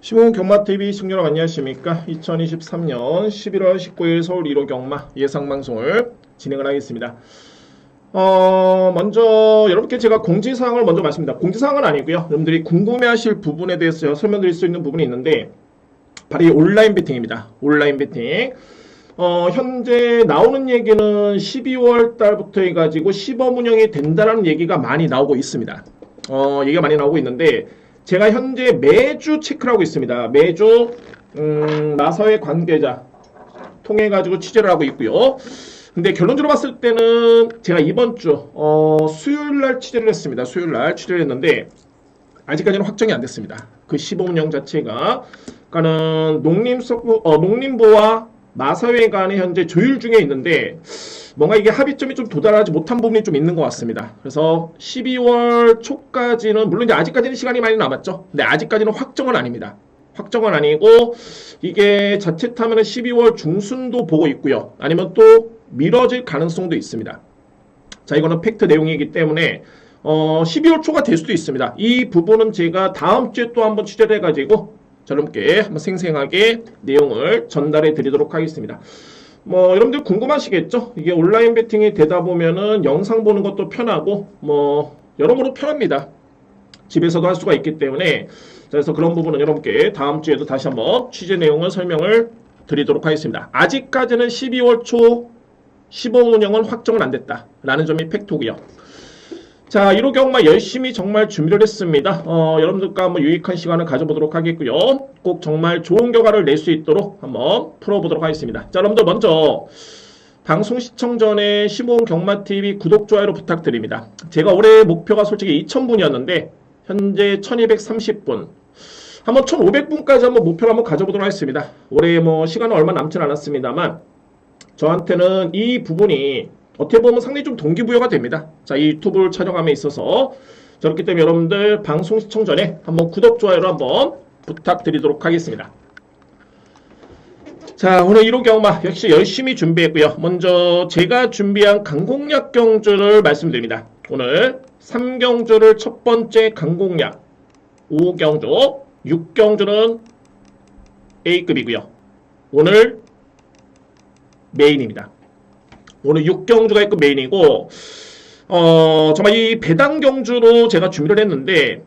시공 경마TV 시청자 여러분 안녕하십니까. 2023년 11월 19일 서울 1호 경마 예상방송을 진행을 하겠습니다. 먼저 여러분께 제가 공지사항을 먼저 말씀드립니다. 공지사항은 아니고요. 여러분들이 궁금해하실 부분에 대해서 설명드릴 수 있는 부분이 있는데 바로 이 온라인 베팅입니다. 온라인 베팅. 현재 나오는 얘기는 12월 달부터 해가지고 시범 운영이 된다는 얘기가 많이 나오고 있습니다. 얘기가 많이 나오고 있는데 제가 현재 매주 체크를 하고 있습니다. 매주 나사회 관계자 통해 가지고 취재를 하고 있고요. 근데 결론적으로 봤을 때는 제가 이번 주 수요일날 취재를 했습니다. 수요일날 취재를 했는데 아직까지는 확정이 안 됐습니다. 그 시범 운영 자체가 그러니까는 농림부와 마사회 간의 현재 조율 중에 있는데 뭔가 이게 합의점이 좀 도달하지 못한 부분이 좀 있는 것 같습니다. 그래서 12월 초까지는 물론 이제 아직까지는 시간이 많이 남았죠. 근데 아직까지는 확정은 아닙니다. 확정은 아니고 이게 자칫하면 12월 중순도 보고 있고요. 아니면 또 미뤄질 가능성도 있습니다. 자, 이거는 팩트 내용이기 때문에 12월 초가 될 수도 있습니다. 이 부분은 제가 다음 주에 또 한번 취재를 해가지고 여러분께 한번 생생하게 내용을 전달해 드리도록 하겠습니다. 여러분들 궁금하시겠죠? 이게 온라인 베팅이 되다 보면은 영상 보는 것도 편하고, 여러모로 편합니다. 집에서도 할 수가 있기 때문에, 그래서 그런 부분은 여러분께 다음 주에도 다시 한번 취재 내용을 설명을 드리도록 하겠습니다. 아직까지는 12월 초 시범 운영은 확정은 안 됐다. 라는 점이 팩토고요. 자, 1호 경마 열심히 정말 준비를 했습니다. 여러분들과 한번 유익한 시간을 가져보도록 하겠고요. 꼭 정말 좋은 결과를 낼 수 있도록 한번 풀어보도록 하겠습니다. 자, 여러분들 먼저 방송 시청 전에 시모은 경마TV 구독, 좋아요로 부탁드립니다. 제가 올해 목표가 솔직히 2,000분이었는데 현재 1,230분. 한번 1,500분까지 한번 목표를 한번 가져보도록 하겠습니다. 올해 시간은 얼마 남진 않았습니다만 저한테는 이 부분이 어떻게 보면 상당히 좀 동기부여가 됩니다. 자, 이 유튜브를 촬영함에 있어서 그렇기 때문에 여러분들 방송 시청 전에 한번 구독, 좋아요를 한번 부탁드리도록 하겠습니다. 자, 오늘 1호 경마 역시 열심히 준비했고요. 먼저 제가 준비한 강공략 경주를 말씀드립니다. 오늘 3경주를 첫 번째 강공략, 5경주, 6경주는 A급이고요. 오늘 메인입니다. 오늘 6경주가 있고 메인이고 정말 이 배당 경주로 제가 준비를 했는데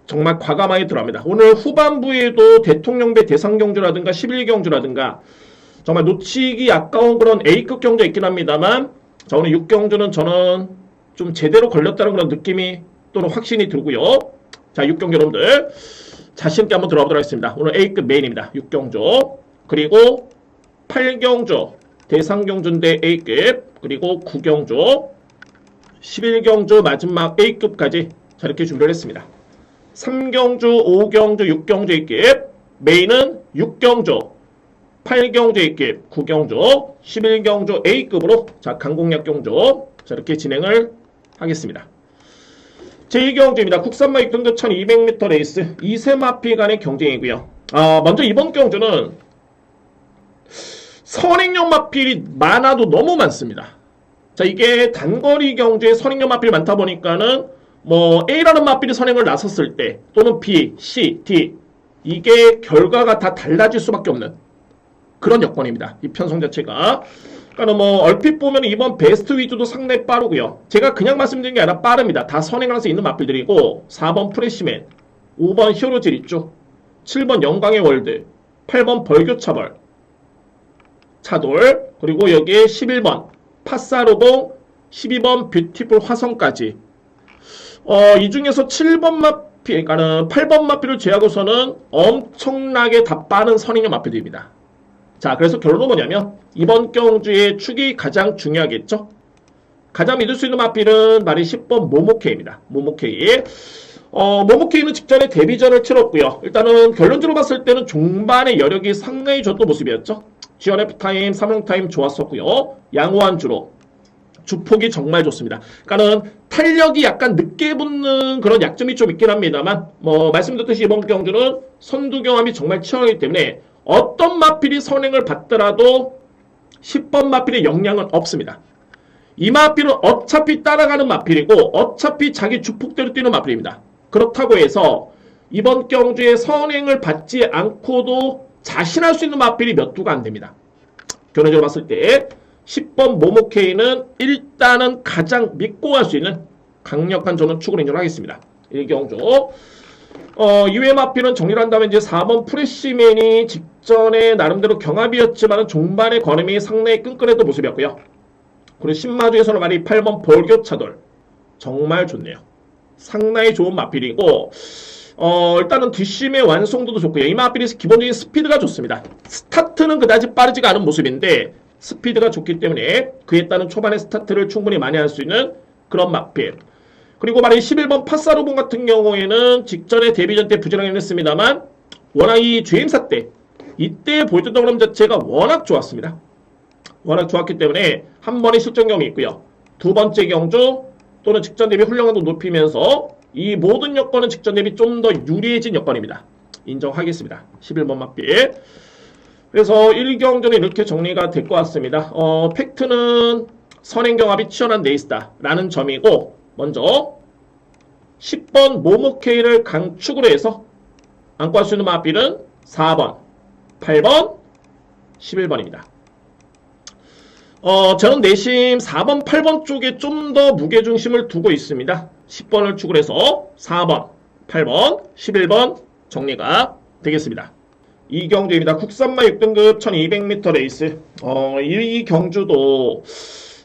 정말 과감하게 들어갑니다. 오늘 후반부에도 대통령배 대상 경주라든가 11경주라든가 정말 놓치기 아까운 그런 A급 경주가 있긴 합니다만 자, 오늘 6경주는 저는 좀 제대로 걸렸다는 그런 느낌이 또는 확신이 들고요. 자, 6경주 여러분들 자신있게 한번 들어가보도록 하겠습니다. 오늘 A급 메인입니다. 6경주 그리고 8경주 대상경주인데 A급, 그리고 9경주, 11경주 마지막 A급까지 저렇게 준비를 했습니다. 3경주, 5경주, 6경주 A급, 메인은 6경주, 8경주 A급, 9경주, 11경주 A급으로 자, 강공략 경주 저렇게 진행을 하겠습니다. 제2경주입니다. 국산마 6등급 1200m 레이스 2세마피 간의 경쟁이고요. 먼저 이번 경주는 선행용 마필이 많아도 너무 많습니다. 자, 이게 단거리 경주에 선행용 마필이 많다 보니까는 A라는 마필이 선행을 나섰을 때 또는 B, C, D 이게 결과가 다 달라질 수밖에 없는 그런 여건입니다. 이 편성 자체가. 그러니까 얼핏 보면 이번 베스트 위주도 상당히 빠르고요. 제가 그냥 말씀드린 게 아니라 빠릅니다. 다 선행을 할 수 있는 마필들이고 4번 프레시맨, 5번 히어로즈 있죠. 7번 영광의 월드, 8번 벌교차벌 차돌, 그리고 여기에 11번 파사르봉, 12번 뷰티풀 화성까지 이 중에서 7번 마피, 그러니까는 8번 마피를 제외하고서는 엄청나게 다 빠른 선행형 마피들입니다. 자, 그래서 결론은 뭐냐면 이번 경주의 축이 가장 중요하겠죠. 가장 믿을 수 있는 마필은 말이 10번 모모케이입니다. 모모케이. 모모케이는 직전에 데뷔전을 치렀고요. 일단은 결론적으로 봤을 때는 종반의 여력이 상당히 좋았던 모습이었죠. G1F 타임, 3형 타임 좋았었고요. 양호한 주로 주폭이 정말 좋습니다. 그러니까는 탄력이 약간 늦게 붙는 그런 약점이 좀 있긴 합니다만 말씀드렸듯이 이번 경주는 선두 경험이 정말 치열하기 때문에 어떤 마필이 선행을 받더라도 10번 마필의 영향은 없습니다. 이 마필은 어차피 따라가는 마필이고 어차피 자기 주폭대로 뛰는 마필입니다. 그렇다고 해서 이번 경주에 선행을 받지 않고도 자신할 수 있는 마필이 몇 두가 안 됩니다. 결론적으로 봤을 때 10번 모모케이는 일단은 가장 믿고 갈 수 있는 강력한 저는 축으로 인정하겠습니다. 1경주. 이외 마필은 정리를 한다면 이제 4번 프레시맨이 직전에 나름대로 경합이었지만 종반의 걸음이 상당히 끈끈했던 모습이었고요. 그리고 신마주에서는 말이 8번 볼교차돌. 정말 좋네요. 상당히 좋은 마필이고, 일단은 뒷심의 완성도도 좋고요. 이 마필이 기본적인 스피드가 좋습니다. 스타트는 그다지 빠르지가 않은 모습인데, 스피드가 좋기 때문에 그에 따른 초반의 스타트를 충분히 많이 할 수 있는 그런 마필. 그리고 말이 11번 파사르본 같은 경우에는 직전에 데뷔전 때 부진하긴 했습니다만 워낙 이 주행사 때 이때 보여줬던 그림 자체가 워낙 좋았습니다. 워낙 좋았기 때문에 한 번의 실전 경험이 있고요. 두 번째 경주 또는 직전 대비 훌륭함도 높이면서 이 모든 여건은 직전 대비 좀 더 유리해진 여건입니다. 인정하겠습니다. 11번 맞비. 그래서 1경전에 이렇게 정리가 될 것 같습니다. 팩트는 선행경합이 치열한 레이스다라는 점이고, 먼저 10번 모모케이를 강축으로 해서 안고 할 수 있는 마필은 4번, 8번, 11번입니다. 저는 내심 4번, 8번 쪽에 좀 더 무게중심을 두고 있습니다. 10번을 축으로 해서 4번, 8번, 11번 정리가 되겠습니다. 이 경주입니다. 국산마 6등급 1200m 레이스. 이 경주도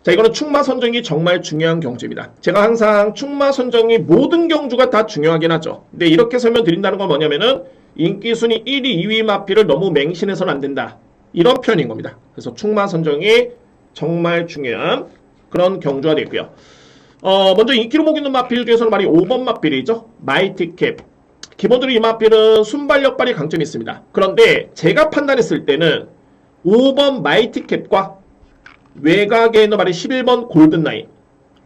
자, 이거는 충마 선정이 정말 중요한 경주입니다. 제가 항상 충마 선정이 모든 경주가 다 중요하긴 하죠. 근데 이렇게 설명드린다는 건 뭐냐면은 인기 순위 1위, 2위 마필을 너무 맹신해서는 안 된다. 이런 표현인 겁니다. 그래서 충마 선정이 정말 중요한 그런 경주가 되고요. 먼저 인기로 먹이는 마필 중에서는 말이 5번 마필이죠. 마이티캡. 기본적으로 이 마필은 순발력발이 강점이 있습니다. 그런데 제가 판단했을 때는 5번 마이티캡과 외곽에 있는 말이 11번 골든라인.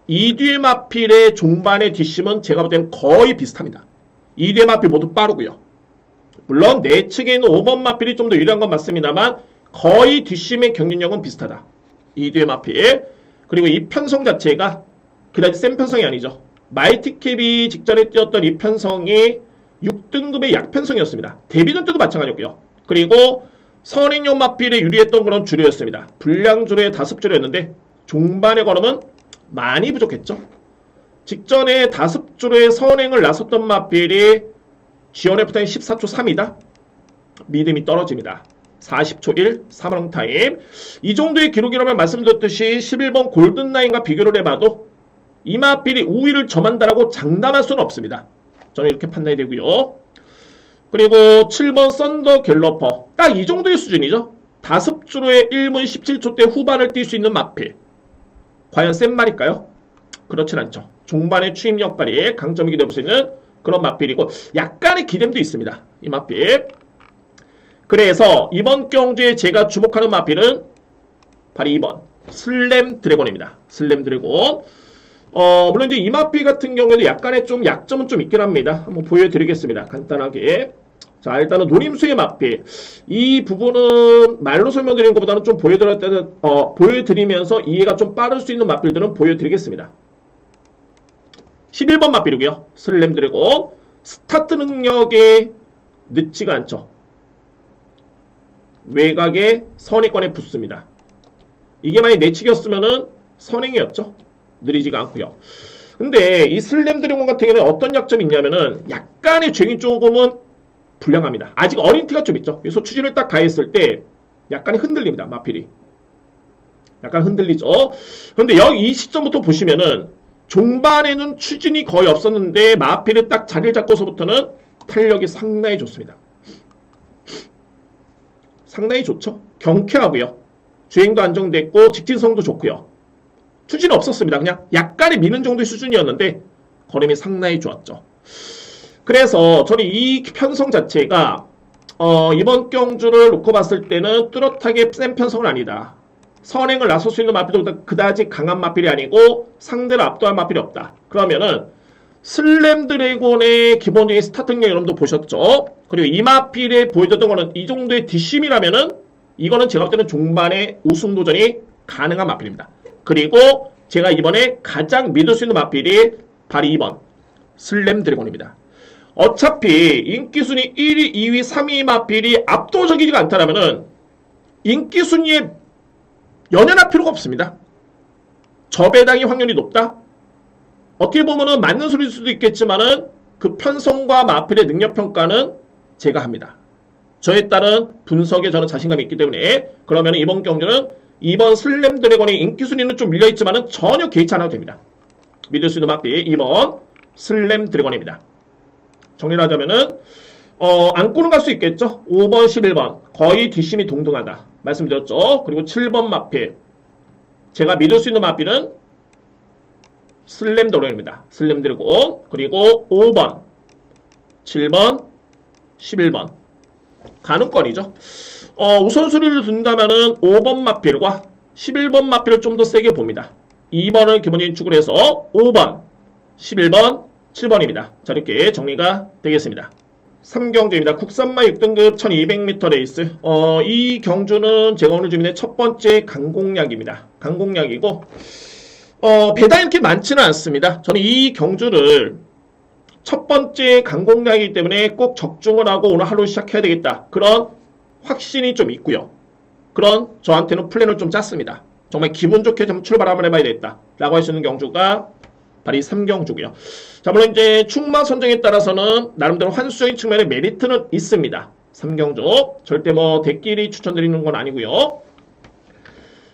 이 뒤의 마필의 종반의 뒷심은 제가 볼 때는 거의 비슷합니다. 이 뒤의 마필 모두 빠르고요. 물론 내 측에 있는 5번 마필이 좀 더 유리한 건 맞습니다만 거의 뒷심의 경륜력은 비슷하다. 이 뒤의 마필. 그리고 이 편성 자체가 그다지 센 편성이 아니죠. 마이티캡이 직전에 뛰었던 이 편성이 6등급의 약편성이었습니다. 데뷔전 때도 마찬가지였고요. 그리고 선행용 마필에 유리했던 그런 주류였습니다. 불량주류의 5주류였는데 종반의 걸음은 많이 부족했죠. 직전에 5주류의 선행을 나섰던 마필이 GRF 타임 14초 3이다. 믿음이 떨어집니다. 40초 1 사망 타임. 이 정도의 기록이라면 말씀드렸듯이 11번 골든라인과 비교를 해봐도 이 마필이 우위를 점한다라고 장담할 수는 없습니다. 저는 이렇게 판단이 되고요. 그리고 7번 썬더 갤러퍼. 딱 이 정도의 수준이죠. 5주로의 1분 17초 대 후반을 뛸 수 있는 마필. 과연 센 말일까요? 그렇진 않죠. 종반의 추임 역발이 강점이 기대볼 수 있는 그런 마필이고 약간의 기댐도 있습니다. 이 마필. 그래서 이번 경주에 제가 주목하는 마필은 바로 2번 슬램 드래곤입니다. 슬램 드래곤. 물론 이제 이 마필 같은 경우에도 약간의 좀 약점은 좀 있긴 합니다. 한번 보여드리겠습니다. 간단하게. 자, 일단은 노림수의 마필. 이 부분은 말로 설명드리는 것보다는 좀 보여드리면서 이해가 좀 빠를 수 있는 마필들은 보여드리겠습니다. 11번 마필이고요. 슬램 드래곤. 스타트 능력이 늦지가 않죠. 외곽에 선행권에 붙습니다. 이게 만약 내치기였으면은 선행이었죠. 느리지가 않고요. 근데 이 슬램 드래곤 같은 경우는 어떤 약점이 있냐면은 약간의 주행이 조금은 불량합니다. 아직 어린 티가 좀 있죠. 그래서 추진을 딱 가했을 때 약간의 흔들립니다. 마필이. 약간 흔들리죠. 그런데 여기 이 시점부터 보시면은 종반에는 추진이 거의 없었는데 마필을 딱 자리를 잡고서부터는 탄력이 상당히 좋습니다. 상당히 좋죠. 경쾌하고요. 주행도 안정됐고 직진성도 좋고요. 추진은 없었습니다. 그냥 약간의 미는 정도의 수준이었는데 걸음이 상당히 좋았죠. 그래서 저는 이 편성 자체가 이번 경주를 놓고 봤을 때는 뚜렷하게 센 편성은 아니다. 선행을 나설 수 있는 마필도 그다지 강한 마필이 아니고 상대를 압도할 마필이 없다. 그러면은 슬램 드래곤의 기본적인 스타트 능력 여러분도 보셨죠? 그리고 이 마필에 보여줬던 거는 이 정도의 뒷심이라면은 이거는 제가 볼 때는 종반의 우승 도전이 가능한 마필입니다. 그리고 제가 이번에 가장 믿을 수 있는 마필이 바로 2번 슬램 드래곤입니다. 어차피 인기순위 1위, 2위, 3위 마필이 압도적이지가 않다라면은 인기순위에 연연할 필요가 없습니다. 저배당이 확률이 높다? 어떻게 보면은 맞는 소리일 수도 있겠지만은 그 편성과 마필의 능력평가는 제가 합니다. 저에 따른 분석에 저는 자신감이 있기 때문에 그러면 이번 경주는 이번 슬램 드래곤의 인기 순위는 좀 밀려있지만은 전혀 개의치 않아도 됩니다. 믿을 수 있는 마필 2번 슬램 드래곤입니다. 정리를 하자면은 안고는 갈 수 있겠죠. 5번 11번 거의 뒷심이 동등하다 말씀드렸죠. 그리고 7번 마필 제가 믿을 수 있는 마필은 슬램 드래곤입니다. 슬램 드래곤 그리고 5번 7번 11번 가능권이죠. 우선순위를 둔다면은 5번 마필과 11번 마필을 좀 더 세게 봅니다. 2번을 기본적인 축으로 해서 5번, 11번, 7번입니다. 자, 이렇게 정리가 되겠습니다. 3경주입니다. 국산마 6등급 1200m 레이스. 이 경주는 제가 오늘 준비한 첫 번째 강공략입니다. 강공략이고, 배당이 이렇게 많지는 않습니다. 저는 이 경주를 첫 번째 강공략이기 때문에 꼭 적중을 하고 오늘 하루 시작해야 되겠다. 그런 확신이 좀 있고요. 그런 저한테는 플랜을 좀 짰습니다. 정말 기분 좋게 좀 출발 한번 해봐야 되겠다. 라고 할 수 있는 경주가 바로 이 3경주고요. 자, 물론 이제 충마 선정에 따라서는 나름대로 환수적인 측면의 메리트는 있습니다. 3경주. 절대 뭐 대끼리 추천드리는 건 아니고요.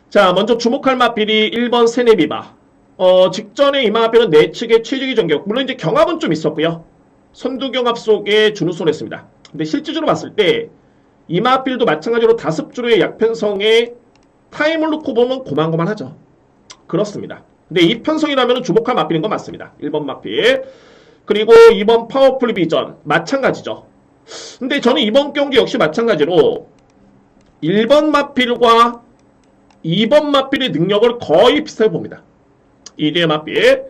자, 먼저 주목할 마필이 1번 세네비바. 직전에 이 마필은 내측의 최적의 전격. 물론 이제 경합은 좀 있었고요. 선두 경합 속에 준우승을 했습니다. 근데 실질적으로 봤을 때 이 마필도 마찬가지로 다습주로의 약편성에 타임을 놓고 보면 고만고만하죠. 그렇습니다. 근데 이 편성이라면 주목할 마필인 건 맞습니다. 1번 마필. 그리고 2번 파워풀 비전. 마찬가지죠. 근데 저는 이번 경기 역시 마찬가지로 1번 마필과 2번 마필의 능력을 거의 비슷하게 봅니다. 2대의 마필.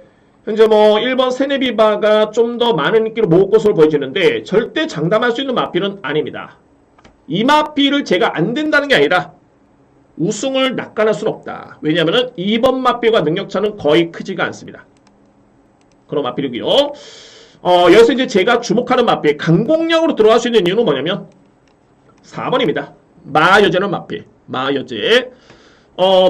현재 뭐 1번 세네비바가 좀 더 많은 인기를 모을 것으로 보여지는데 절대 장담할 수 있는 마필은 아닙니다. 이 마필을 제가 안 된다는 게 아니라 우승을 낙관할 수는 없다. 왜냐하면 2번 마필과 능력차는 거의 크지가 않습니다. 그런 마필이고요. 여기서 이제 제가 주목하는 마필 강공략으로 들어갈 수 있는 이유는 뭐냐면 4번입니다. 마여제는 마필. 마여제.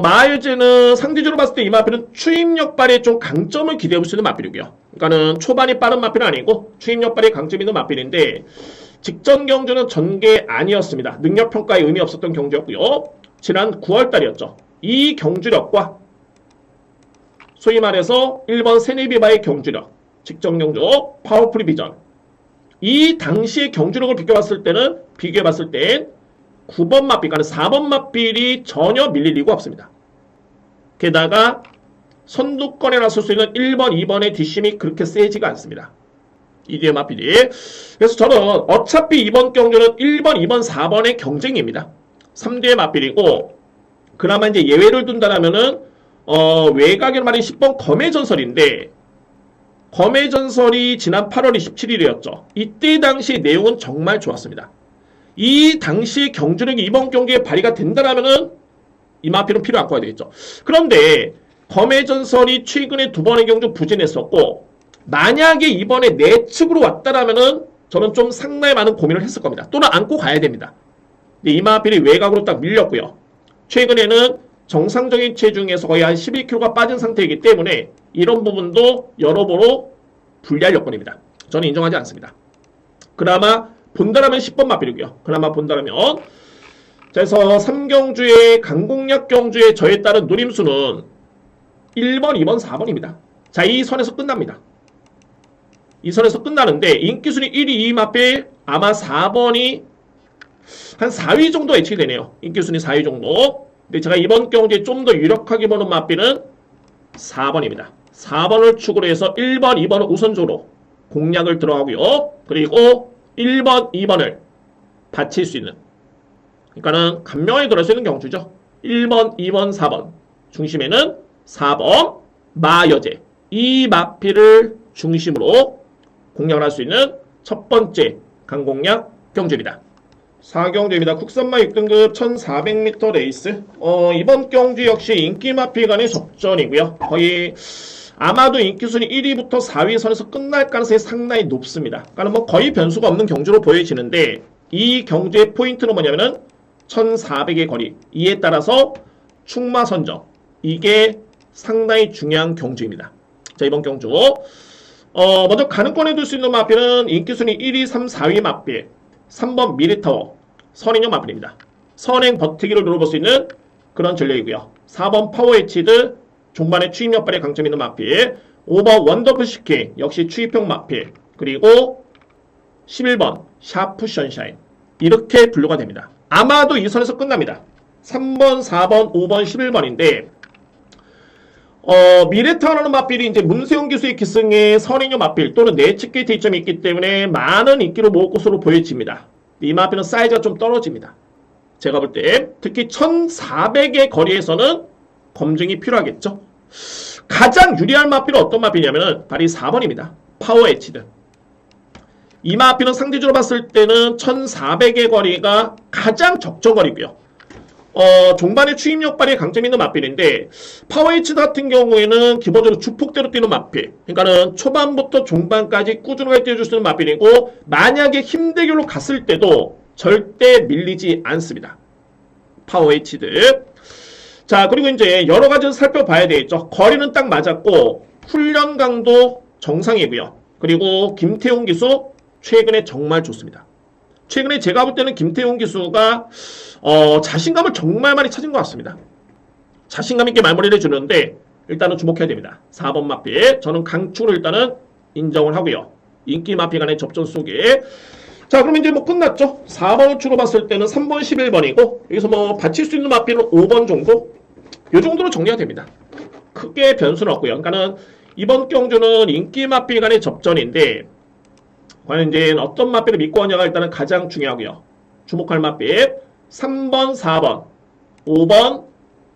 마여제는 상대적으로 봤을 때 이 마필은 추임력 발에 좀 강점을 기대해 볼 수 있는 마필이고요. 그러니까는 초반이 빠른 마필은 아니고 추임력 발에 강점이 있는 마필인데 직전 경주는 전개 아니었습니다. 능력평가에 의미 없었던 경주였고요. 지난 9월달이었죠. 이 경주력과 소위 말해서 1번 세네비바의 경주력, 직전 경주, 파워풀 비전. 이 당시의 경주력을 비교해봤을 때는 9번 마필, 그러니까 4번 마필이 전혀 밀릴 이유가 없습니다. 게다가 선두권에 나설 수 있는 1번, 2번의 뒷심이 그렇게 세지가 않습니다. 이디의 마필이. 그래서 저는 어차피 이번 경주는 1번, 2번, 4번의 경쟁입니다. 3대의 마필이고 그나마 이제 예외를 둔다라면은 외곽의 말인 10번 검의 전설인데 검의 전설이 지난 8월 27일이었죠. 이때 당시 내용은 정말 좋았습니다. 이 당시 경주력이 이번 경기에 발휘가 된다라면은 이 마필은 필요 안고 가야 되겠죠. 그런데 검의 전설이 최근에 2번의 경주 부진했었고 만약에 이번에 내측으로 왔다라면은 저는 좀 상당히 많은 고민을 했을 겁니다. 또는 안고 가야 됩니다. 근데 이 마필이 외곽으로 딱 밀렸고요. 최근에는 정상적인 체중에서 거의 한 11kg가 빠진 상태이기 때문에 이런 부분도 여러모로 불리할 여건입니다. 저는 인정하지 않습니다. 그나마 본다라면 10번 마필이고요. 그나마 본다라면. 자, 그래서 3경주의 강공략 경주의 저에 따른 노림수는 1번, 2번, 4번입니다. 자, 이 선에서 끝납니다. 이 선에서 끝나는데 인기순위 1위, 2위 마필 아마 4번이 한 4위 정도 예측이 되네요. 인기순위 4위 정도. 근데 제가 이번 경기에 좀 더 유력하게 보는 마필은 4번입니다. 4번을 축으로 해서 1번, 2번은 우선적으로 공략을 들어가고요. 그리고 1번, 2번을 받칠 수 있는, 그러니까는 간명하게 들어갈 수 있는 경주죠. 1번, 2번, 4번 중심에는 4번 마여제, 이 마필을 중심으로 공략을 할 수 있는 첫 번째 강공략 경주입니다. 4경주입니다. 국산마 6등급 1400m 레이스. 이번 경주 역시 인기 마필 간의 접전이고요. 거의 아마도 인기순위 1위부터 4위 선에서 끝날 가능성이 상당히 높습니다. 그러니까 뭐 거의 변수가 없는 경주로 보여지는데 이 경주의 포인트는 뭐냐면은 1400의 거리, 이에 따라서 충마 선정, 이게 상당히 중요한 경주입니다. 자, 이번 경주 먼저 가능권에 둘 수 있는 마필은 인기순위 1위, 3, 4위 마필 3번 미래타워 선행형 마필입니다. 선행 버티기를 노려볼 수 있는 그런 전략이고요. 4번 파워에치드 종반의 추입력 발휘 강점 있는 마필 5번 원더풀 시킹 역시 추입형 마필 그리고 11번 샤프 션샤인 이렇게 분류가 됩니다. 아마도 이 선에서 끝납니다. 3번, 4번, 5번, 11번인데 미래타워라는 마필이 이제 문세용 기수의 기승의 선행형 마필 또는 내측계 대점이 있기 때문에 많은 인기를 모을 것으로 보여집니다. 이 마필은 사이즈가 좀 떨어집니다. 제가 볼 때 특히 1400의 거리에서는 검증이 필요하겠죠. 가장 유리한 마필은 어떤 마필이냐면은 바로 4번입니다. 파워 에치드. 이 마필은 상대적으로 봤을 때는 1400의 거리가 가장 적정거리고요. 종반의 추입력 발휘에 강점이 있는 마필인데 파워 에치드 같은 경우에는 기본적으로 주폭대로 뛰는 마필. 그러니까는 초반부터 종반까지 꾸준하게 뛰어줄 수 있는 마필이고 만약에 힘대결로 갔을 때도 절대 밀리지 않습니다. 파워 에치드. 자, 그리고 이제 여러 가지를 살펴봐야 되겠죠. 거리는 딱 맞았고 훈련 강도 정상이고요. 그리고 김태용 기수 최근에 정말 좋습니다. 최근에 제가 볼 때는 김태용 기수가 자신감을 정말 많이 찾은 것 같습니다. 자신감 있게 말머리를 해주는데 일단은 주목해야 됩니다. 4번 마필 저는 강추로 일단은 인정을 하고요. 인기 마필 간의 접전 속에 자, 그럼 이제 뭐 끝났죠? 4번을 추로 봤을 때는 3번, 11번이고 여기서 뭐 받칠 수 있는 마필은 5번 정도? 이 정도로 정리가 됩니다. 크게 변수는 없고요. 그러니까는 이번 경주는 인기 마필 간의 접전인데 과연 이제 어떤 마필을 믿고 하냐가 일단은 가장 중요하고요. 주목할 마필 3번, 4번, 5번,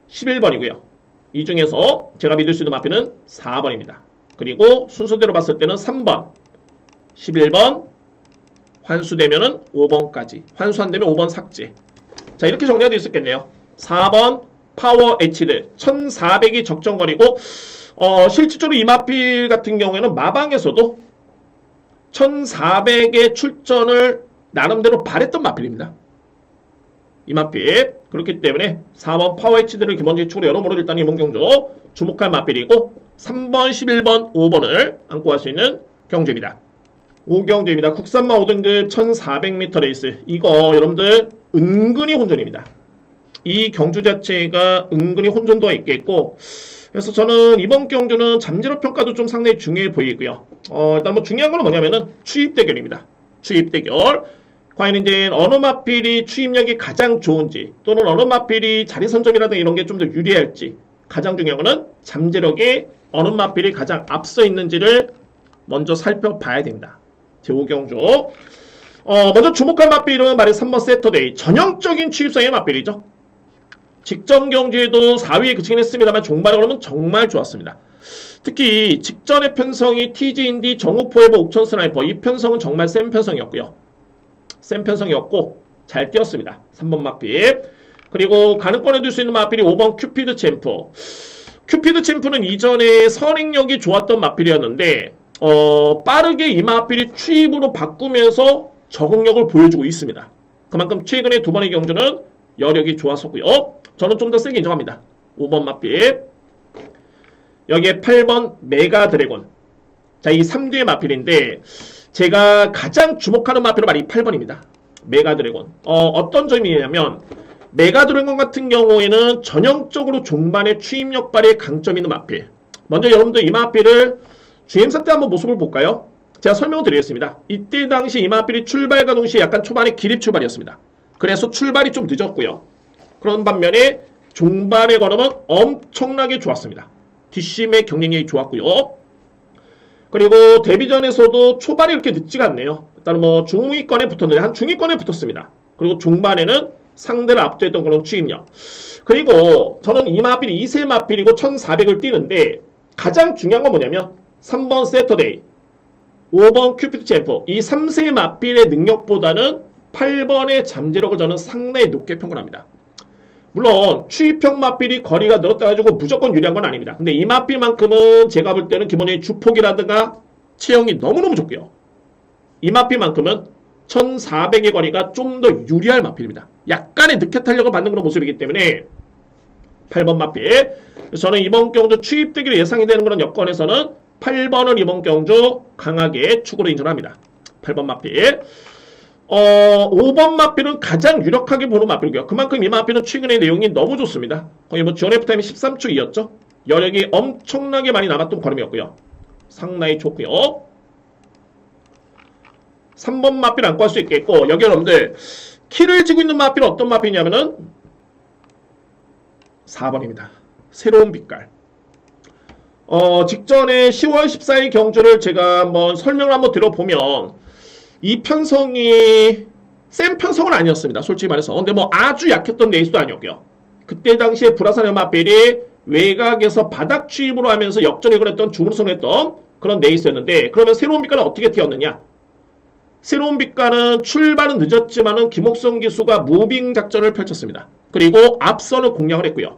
11번이고요. 이 중에서 제가 믿을 수 있는 마필은 4번입니다. 그리고 순서대로 봤을 때는 3번, 11번, 환수되면은 5번까지. 환수 안 되면 5번 삭제. 자, 이렇게 정리가 되어 있었겠네요. 4번 파워 에치드 1400이 적정거리고 실질적으로 이 마필 같은 경우에는 마방에서도 1400의 출전을 나름대로 바랬던 마필입니다. 이 마필. 그렇기 때문에 4번 파워 에치드를 기본적인 축으로 여러모로 일단 이번 경주 주목할 마필이고 3번, 11번, 5번을 안고 갈 수 있는 경주입니다. 5경주입니다. 국산마 5등급 1400m 레이스. 이거 여러분들 은근히 혼전입니다. 이 경주 자체가 은근히 혼전도가 있겠고 그래서 저는 이번 경주는 잠재력 평가도 좀 상당히 중요해 보이고요. 일단 뭐 중요한 건 뭐냐면은 추입 대결입니다. 추입 대결. 과연 이제 어느 마필이 추입력이 가장 좋은지 또는 어느 마필이 자리 선점이라든가 이런 게 좀 더 유리할지 가장 중요한 거는 잠재력에 어느 마필이 가장 앞서 있는지를 먼저 살펴봐야 됩니다. 제5경주. 먼저 주목할 마필은 말이 3번 세터데이. 전형적인 추입성의 마필이죠. 직전 경주에도 4위에 그치긴 했습니다만 종반에 오르면 정말 좋았습니다. 특히 직전의 편성이 TG인디, 정우포에버, 옥천 스나이퍼 이 편성은 정말 센 편성이었고요. 센 편성이었고 잘 뛰었습니다. 3번 마필. 그리고 가능권에 둘 수 있는 마필이 5번 큐피드 챔프. 큐피드 챔프는 이전에 선행력이 좋았던 마필이었는데 빠르게 이 마필이 추입으로 바꾸면서 적응력을 보여주고 있습니다. 그만큼 최근에 두 번의 경주는 여력이 좋았었고요. 저는 좀 더 세게 인정합니다. 5번 마필. 여기에 8번 메가 드래곤. 자, 이 3뒤의 마필인데 제가 가장 주목하는 마필은 바로 이 8번입니다. 메가 드래곤. 어떤 점이냐면 메가 드래곤 같은 경우에는 전형적으로 종반의 추입력 발휘에 강점 있는 마필. 먼저 여러분들 이 마필을 GM사 때 한번 모습을 볼까요? 제가 설명을 드리겠습니다. 이때 당시 이 마필이 출발과 동시에 약간 초반에 기립 출발이었습니다. 그래서 출발이 좀 늦었고요. 그런 반면에 종반의 걸음은 엄청나게 좋았습니다. 뒷심의 경쟁력이 좋았고요. 그리고 데뷔전에서도 초반이 이렇게 늦지가 않네요. 일단 뭐 중위권에 붙었는데 한 중위권에 붙었습니다. 그리고 중반에는 상대를 압도했던 그런 추입력. 그리고 저는 이 마필이 2세 마필이고 1400을 뛰는데 가장 중요한 건 뭐냐면 3번 세터데이, 5번 큐피드 챔프 이 3세 마필의 능력보다는 8번의 잠재력을 저는 상당히 높게 평가합니다. 물론 추입형 마필이 거리가 늘었다가지고 무조건 유리한 건 아닙니다. 근데 이 마필만큼은 제가 볼 때는 기본적인 주폭이라든가 체형이 너무너무 좋고요. 이 마필만큼은 1400의 거리가 좀 더 유리할 마필입니다. 약간의 늦게 탄력을 받는 그런 모습이기 때문에 8번 마필. 저는 이번 경주 추입되기로 예상이 되는 그런 여건에서는 8번은 이번 경주 강하게 축으로 인정합니다. 8번 마필. 5번 마필은 가장 유력하게 보는 마필이고요. 그만큼 이 마필은 최근의 내용이 너무 좋습니다. 거의 뭐 지원 F타임이 13초 2였죠. 여력이 엄청나게 많이 남았던 걸음이었고요. 상당히 좋고요. 3번 마필 안고 할 수 있겠고, 여기 여러분들 키를 지고 있는 마필은 어떤 마필이냐면은 4번입니다. 새로운 빛깔. 직전에 10월 14일 경주를 제가 한번 설명을 한번 들어보면 이 편성이 센 편성은 아니었습니다. 솔직히 말해서. 근데 뭐 아주 약했던 레이스도 아니었고요. 그때 당시에 불화산의 마필이 외곽에서 바닥 추입으로 하면서 역전을 했던 주문성을 했던 그런 레이스였는데, 그러면 새로운 빛깔은 어떻게 튀었느냐? 새로운 빛깔은 출발은 늦었지만은 김옥성 기수가 무빙 작전을 펼쳤습니다. 그리고 앞선을 공략을 했고요.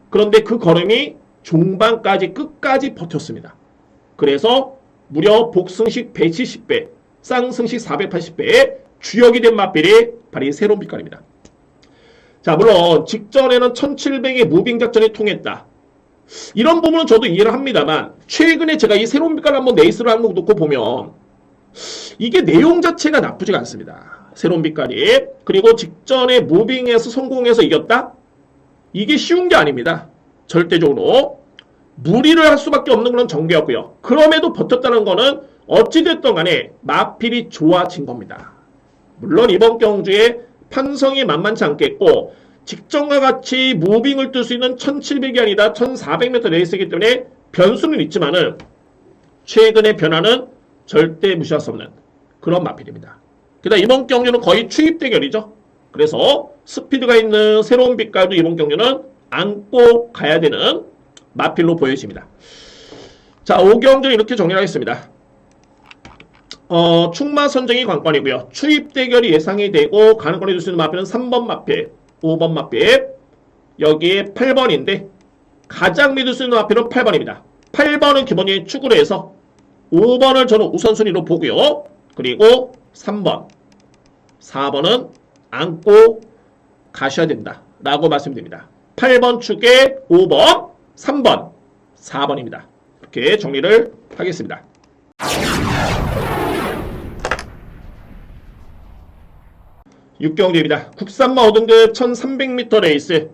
그런데 그 걸음이 중반까지 끝까지 버텼습니다. 그래서 무려 복승식 170배, 쌍승식 480배의 주역이 된 마필이 바로 이 새로운 빛깔입니다. 자, 물론 직전에는 1700의 무빙 작전이 통했다. 이런 부분은 저도 이해를 합니다만, 최근에 제가 이 새로운 빛깔 한번 레이스를 한번 놓고 보면 이게 내용 자체가 나쁘지가 않습니다. 새로운 빛깔이. 그리고 직전에 무빙에서 성공해서 이겼다? 이게 쉬운 게 아닙니다. 절대적으로. 무리를 할 수밖에 없는 그런 전개였고요. 그럼에도 버텼다는 거는 어찌됐든 간에 마필이 좋아진 겁니다. 물론 이번 경주에 편성이 만만치 않겠고, 직전과 같이 무빙을 뜰 수 있는 1700이 아니다 1400m 레이스이기 때문에 변수는 있지만은 최근의 변화는 절대 무시할 수 없는 그런 마필입니다. 게다가 이번 경주는 거의 추입 대결이죠. 그래서 스피드가 있는 새로운 빛깔도 이번 경주는 안고 가야 되는 마필로 보여집니다. 자, 5경주는 이렇게 정리하겠습니다. 충마 선정이 관건이고요. 추입 대결이 예상이 되고 가능권이 줄 수 있는 마필은 3번 마필, 5번 마필, 여기에 8번인데 가장 믿을 수 있는 마필은 8번입니다. 8번은 기본적인 축으로 해서 5번을 저는 우선순위로 보고요. 그리고 3번, 4번은 안고 가셔야 된다 라고 말씀드립니다. 8번 축에 5번, 3번, 4번입니다. 이렇게 정리를 하겠습니다. 육경주입니다. 국산마 5등급 1300m 레이스.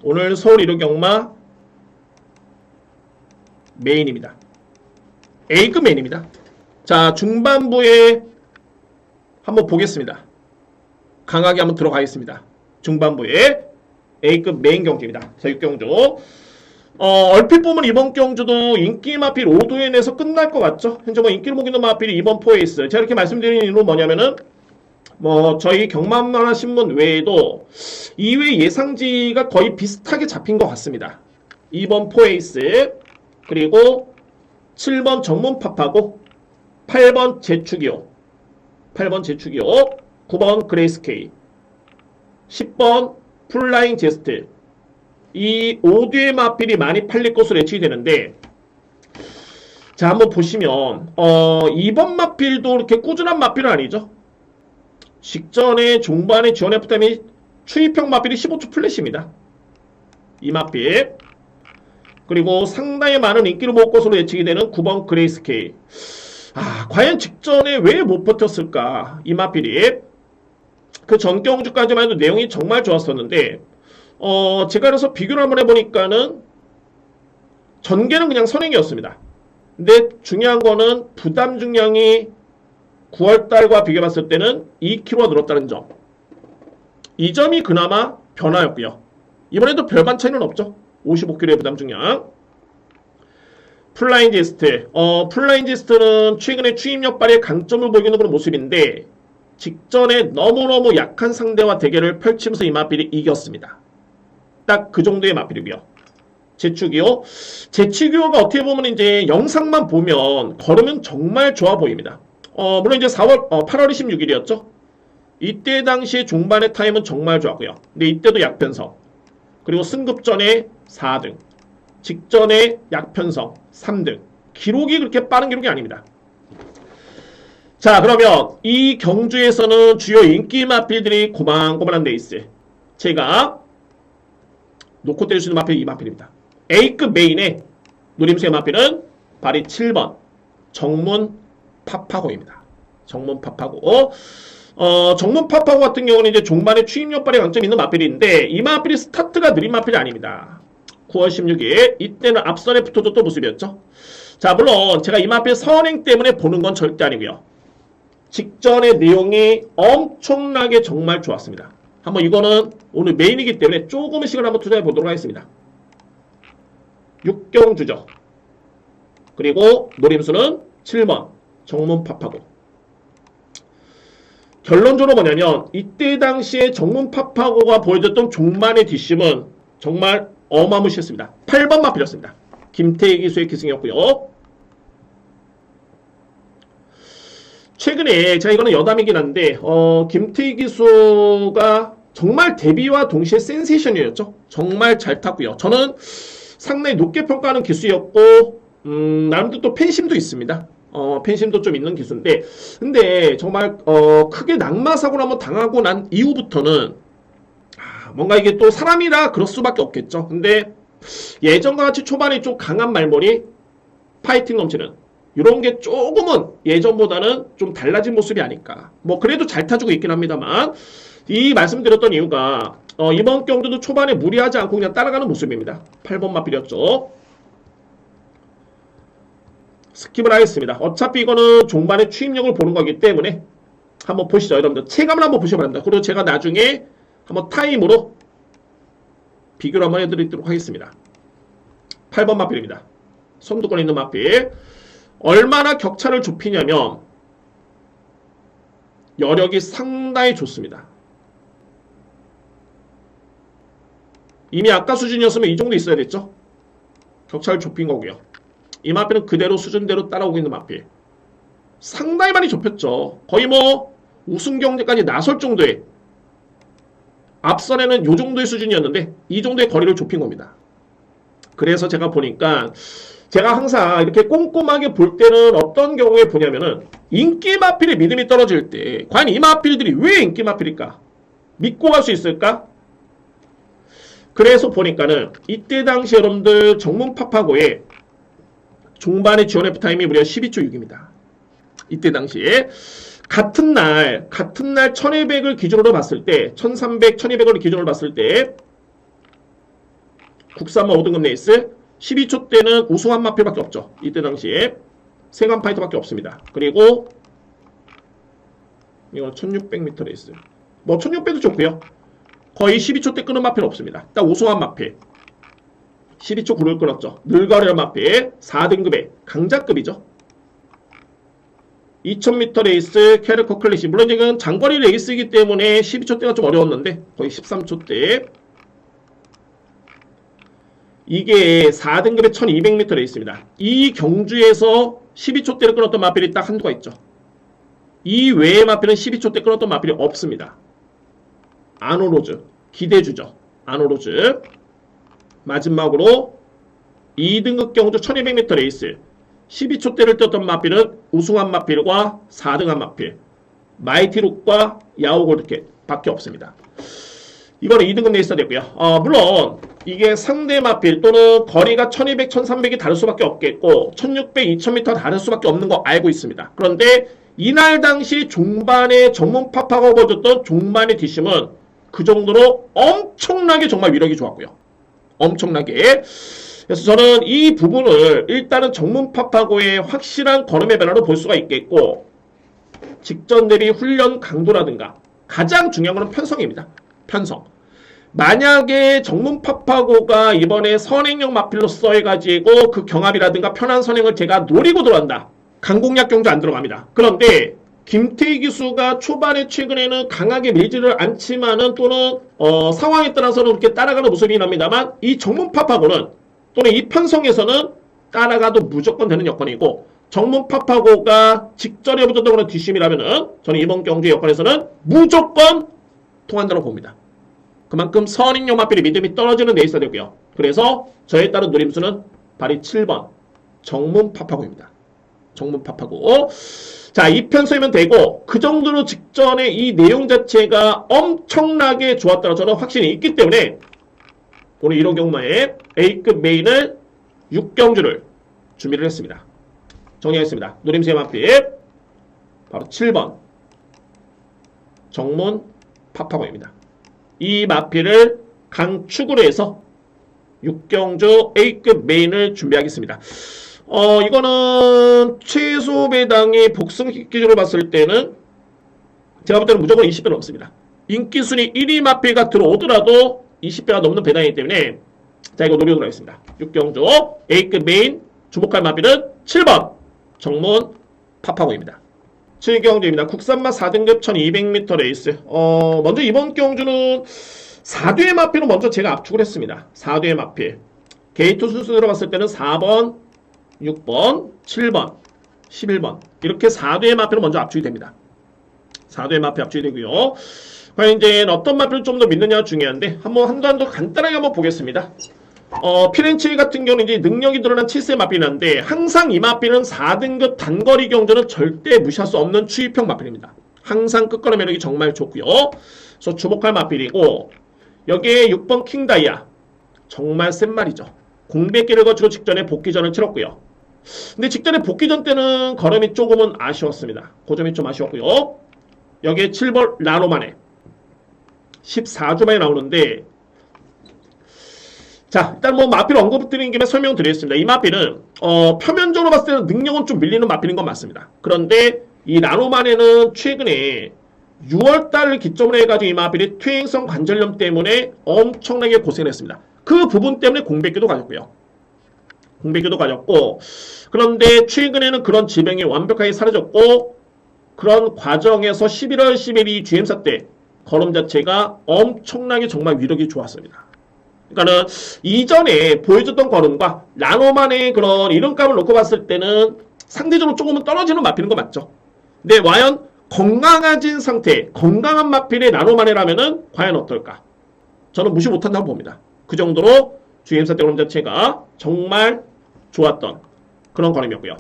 오늘 서울 1호 경마 메인입니다. A급 메인입니다. 자, 중반부에 한번 보겠습니다. 강하게 한번 들어가겠습니다. 중반부에 A급 메인 경주입니다. 자, 6경주. 얼핏 보면 이번 경주도 인기 마필 5도에 내서 끝날 것 같죠? 현재 뭐 인기를 먹이는 마필이 이번 포에이스. 제가 이렇게 말씀드리는 이유는 뭐냐면은, 저희 경마만화 신문 외에도 2회 예상지가 거의 비슷하게 잡힌 것 같습니다. 2번 포에이스, 그리고 7번 전문팝하고 8번 제축이요. 9번 그레이스케이, 10번 플라잉 제스트. 이 5뒤의 마필이 많이 팔릴 것으로 예측이 되는데, 자, 한번 보시면 2번 마필도 이렇게 꾸준한 마필은 아니죠. 직전에 종반에 지원 F타임이 추입형 마필이 15초 플랫입니다. 이 마필. 그리고 상당히 많은 인기를 모을 것으로 예측이 되는 9번 그레이스케이. 과연 직전에 왜 못 버텼을까? 이 마필이. 그 전 경주까지만 해도 내용이 정말 좋았었는데, 제가 그래서 비교를 한번 해보니까는 전개는 그냥 선행이었습니다. 근데 중요한 거는 부담 중량이 9월달과 비교해봤을 때는 2kg가 늘었다는 점. 이 점이 그나마 변화였고요. 이번에도 별반 차이는 없죠. 55kg의 부담 중량. 플라잉 제스트. 플라잉 제스트는 최근에 추입력 발휘의 강점을 보이는 그런 모습인데, 직전에 너무너무 약한 상대와 대결을 펼치면서 이 마필이 이겼습니다. 딱 그 정도의 마필이고요. 제축이요. 제축이요가 어떻게 보면 이제 영상만 보면 걸으면 정말 좋아 보입니다. 물론 이제 8월 26일이었죠. 이때 당시에 종반의 타임은 정말 좋았고요. 근데 이때도 약변석. 그리고 승급 전에 4등, 직전에 약편성 3등. 기록이 그렇게 빠른 기록이 아닙니다. 자, 그러면 이 경주에서는 주요 인기 마필들이 고만고만한 레이스. 제가 놓고 때릴 수 있는 마필이 이 마필입니다. A급 메인의 노림수의 마필은 발이 7번 정문 파파고입니다. 정문 파파고. 정문 파파고 같은 경우는 이제 종반에 추임력발의 강점이 있는 마필인데 이 마필이 스타트가 느린 마필이 아닙니다. 9월 16일 이때는 앞선에 붙어줬던 모습이었죠. 자, 물론 제가 이 마필 선행 때문에 보는 건 절대 아니고요. 직전의 내용이 엄청나게 정말 좋았습니다. 한번 이거는 오늘 메인이기 때문에 조금의 시간을 한번 투자해 보도록 하겠습니다. 육경주죠. 그리고 노림수는 7번 정문 파파고. 결론적으로 뭐냐면 이때 당시에 정문 파파고가 보여줬던 종만의 뒷심은 정말 어마무시했습니다. 8번 마필이었습니다. 김태희 기수의 기승이었고요. 최근에 제가 이거는 여담이긴 한데 김태희 기수가 정말 데뷔와 동시에 센세이션이었죠. 정말 잘 탔고요. 저는 상당히 높게 평가하는 기수였고 나름대로 또 팬심도 있습니다. 팬심도 좀 있는 기수인데 근데 정말 크게 낙마사고를 한번 당하고 난 이후부터는 뭔가 이게 또 사람이라 그럴 수밖에 없겠죠. 근데 예전과 같이 초반에 좀 강한 말머리, 파이팅 넘치는 이런 게 조금은 예전보다는 좀 달라진 모습이 아닐까. 뭐 그래도 잘 타주고 있긴 합니다만 이 말씀드렸던 이유가 이번 경주도 초반에 무리하지 않고 그냥 따라가는 모습입니다. 8번 마필이었죠. 스킵을 하겠습니다. 어차피 이거는 종반의 추임력을 보는 거기 때문에 한번 보시죠. 여러분들 체감을 한번 보셔야 합니다. 그리고 제가 나중에 한번 타임으로 비교를 한번 해드리도록 하겠습니다. 8번 마필입니다. 선두권에 있는 마필. 얼마나 격차를 좁히냐면 여력이 상당히 좋습니다. 이미 아까 수준이었으면 이 정도 있어야 됐죠. 격차를 좁힌 거고요. 이 마필은 그대로 수준대로 따라오고 있는 마필. 상당히 많이 좁혔죠. 거의 뭐 우승 경쟁까지 나설 정도의 앞선에는 이 정도의 수준이었는데 이 정도의 거리를 좁힌 겁니다. 그래서 제가 보니까 제가 항상 이렇게 꼼꼼하게 볼 때는 어떤 경우에 보냐면은 인기 마필의 믿음이 떨어질 때 과연 이 마필들이 왜 인기 마필일까? 믿고 갈 수 있을까? 그래서 보니까는 이때 당시 여러분들 정문 파파고의 종반의 지원 F타임이 무려 12초 6입니다. 이때 당시에 같은 날 1200을 기준으로 봤을 때 1300, 1200을 기준으로 봤을 때 국산마 5등급 레이스 12초 때는 우승한 마필밖에 없죠. 이때 당시에 세관 파이터밖에 없습니다. 그리고 이건 1600m 레이스. 뭐 1600도 좋고요. 거의 12초 때 끄는 마필은 없습니다. 딱 우승한 마필. 12초 9를 끊었죠. 늘가리한 마필 4등급의 강자급이죠. 2000m 레이스 캐르커 클래식. 물론 지금 장거리 레이스이기 때문에 12초 때가 좀 어려웠는데 거의 13초 때 이게 4등급의 1200m 레이스입니다. 이 경주에서 12초 때를 끊었던 마필이 딱 한두가 있죠. 이 외의 마필은 12초 때 끊었던 마필이 없습니다. 아노로즈 기대주죠. 아노로즈 마지막으로 2등급 경주 1200m 레이스 12초 때를 떴던 마필은 우승한 마필과 4등한 마필 마이티룩과 야오골드캣 밖에 없습니다. 이거는 2등급 레이스가 되고요. 물론 이게 상대 마필 또는 거리가 1200, 1300이 다를 수밖에 없겠고 1600, 2000m 다를 수밖에 없는 거 알고 있습니다. 그런데 이날 당시 종반의 정문 파파가 보여줬던 종반의 뒷심은 그 정도로 엄청나게 정말 위력이 좋았고요. 엄청나게. 그래서 저는 이 부분을 일단은 정문 파파고의 확실한 걸음의 변화로 볼 수가 있겠고 직전 대비 훈련 강도라든가 가장 중요한 것은 편성입니다. 편성. 만약에 정문 파파고가 이번에 선행력 마필로써 해가지고 그 경합이라든가 편한 선행을 제가 노리고 들어간다. 강공략 경주 안 들어갑니다. 그런데 김태희 기수가 초반에 최근에는 강하게 밀지를 않지만은 또는 상황에 따라서는 그렇게 따라가는 모습이 납니다만 이 정문 파파고는 또는 이 편성에서는 따라가도 무조건 되는 여건이고 정문 파파고가 직전에 붙었던 그런 뒷심이라면은 저는 이번 경주 여건에서는 무조건 통한다고 봅니다. 그만큼 선익용 마필의 믿음이 떨어지는 데 있어야 되고요. 그래서 저에 따른 노림수는 발이 7번 정문 파파고입니다. 정문 파파고. 자, 2편 쓰면 되고 그 정도로 직전에 이 내용 자체가 엄청나게 좋았다는 저는 확신이 있기 때문에 오늘 이런 경우에 A급 메인을 6경주를 준비를 했습니다. 정리하겠습니다. 노림수의 마필 바로 7번 정문 파파고입니다. 이 마필을 강축으로 해서 6경주 A급 메인을 준비하겠습니다. 이거는 최소 배당의 복승 기준으로 봤을 때는 제가 볼 때는 무조건 20배 넘습니다. 인기순위 1위 마필가 들어오더라도 20배가 넘는 배당이기 때문에 자, 이거 노려보도록 하겠습니다. 6경주 A급 메인 주목할 마필은 7번 정문 파파고입니다. 7경주입니다. 국산맛 4등급 1200m 레이스. 먼저 이번 경주는 4뒤의 마필은 먼저 제가 압축을 했습니다. 4뒤의 마필. 게이트 순서대로 봤을 때는 4번, 6번, 7번, 11번. 이렇게 4뒤의 마필은 먼저 압축이 됩니다. 4뒤의 마필 압축이 되고요. 과연 이제 어떤 마필을 좀 더 믿느냐가 중요한데, 한번 간단하게 한번 보겠습니다. 피렌체 같은 경우는 이제 능력이 드러난 7세 마필인데, 항상 이 마필은 4등급 단거리 경주는 절대 무시할 수 없는 추입형 마필입니다. 항상 끝걸음 매력이 정말 좋고요. 그래서 주목할 마필이고, 여기에 6번 킹다이아 정말 센 말이죠. 공백기를 거치고 직전에 복귀전을 치렀고요. 근데 직전에 복귀전 때는 걸음이 조금은 아쉬웠습니다. 그 점이 좀 아쉬웠고요. 여기에 7번 라노마네 14주 만에 나오는데, 자, 일단 뭐 마필 언급드리는 김에 설명드리겠습니다. 이 마필은 표면적으로 봤을 때는 능력은 좀 밀리는 마필인 건 맞습니다. 그런데 이 라노마네는 최근에 6월달을 기점으로 해가지고 이 마필이 퇴행성 관절염 때문에 엄청나게 고생을 했습니다. 그 부분 때문에 공백기도 가졌고요. 공백기도 가졌고, 그런데 최근에는 그런 질병이 완벽하게 사라졌고, 그런 과정에서 11월 10일 이 GM사 때 걸음 자체가 엄청나게 정말 위력이 좋았습니다. 그러니까는 이전에 보여줬던 걸음과 라노만의 그런 이름값을 놓고 봤을 때는 상대적으로 조금은 떨어지는 마필인 거 맞죠? 근데 과연 건강해진 상태, 건강한 마필의 라노만이라면은 과연 어떨까? 저는 무시 못한다고 봅니다. 그 정도로 GM사 때 걸음 자체가 정말 좋았던 그런 걸음이었고요.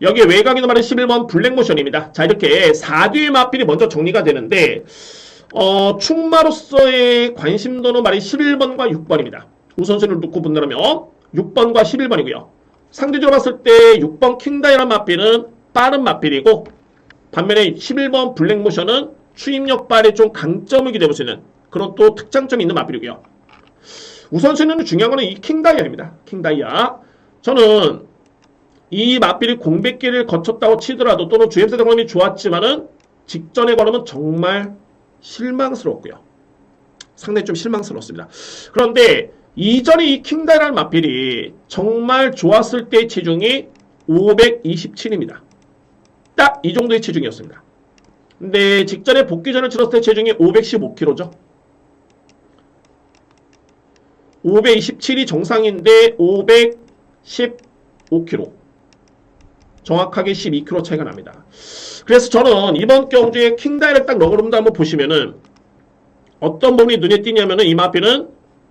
여기에 외곽이도 말해 11번 블랙모션입니다. 자, 이렇게 4뒤의 마필이 먼저 정리가 되는데, 충마로서의 관심도는 말이 11번과 6번입니다. 우선순위를 놓고 본다면 6번과 11번이고요. 상대적으로 봤을 때 6번 킹다이라는 마필은 빠른 마필이고, 반면에 11번 블랙모션은 추임력 발에 좀 강점을 기대볼 수 있는 그런 또 특장점이 있는 마필이고요. 우선순위는 중요한 거는 이 킹다이아입니다. 킹다이아. 저는 이 마필이 공백기를 거쳤다고 치더라도 또는 GM사 걸음이 좋았지만은 직전의 걸음은 정말 실망스러웠고요. 상당히 좀 실망스러웠습니다. 그런데 이전에 이 킹다이라는 마필이 정말 좋았을 때의 체중이 527입니다. 딱 이 정도의 체중이었습니다. 근데 직전에 복귀전을 치렀을 때 체중이 515kg죠. 527이 정상인데 515kg. 정확하게 12kg 차이가 납니다. 그래서 저는 이번 경주에 킹다이를 딱 넣어놓는다 한번 보시면은 어떤 부분이 눈에 띄냐면은 이 마필은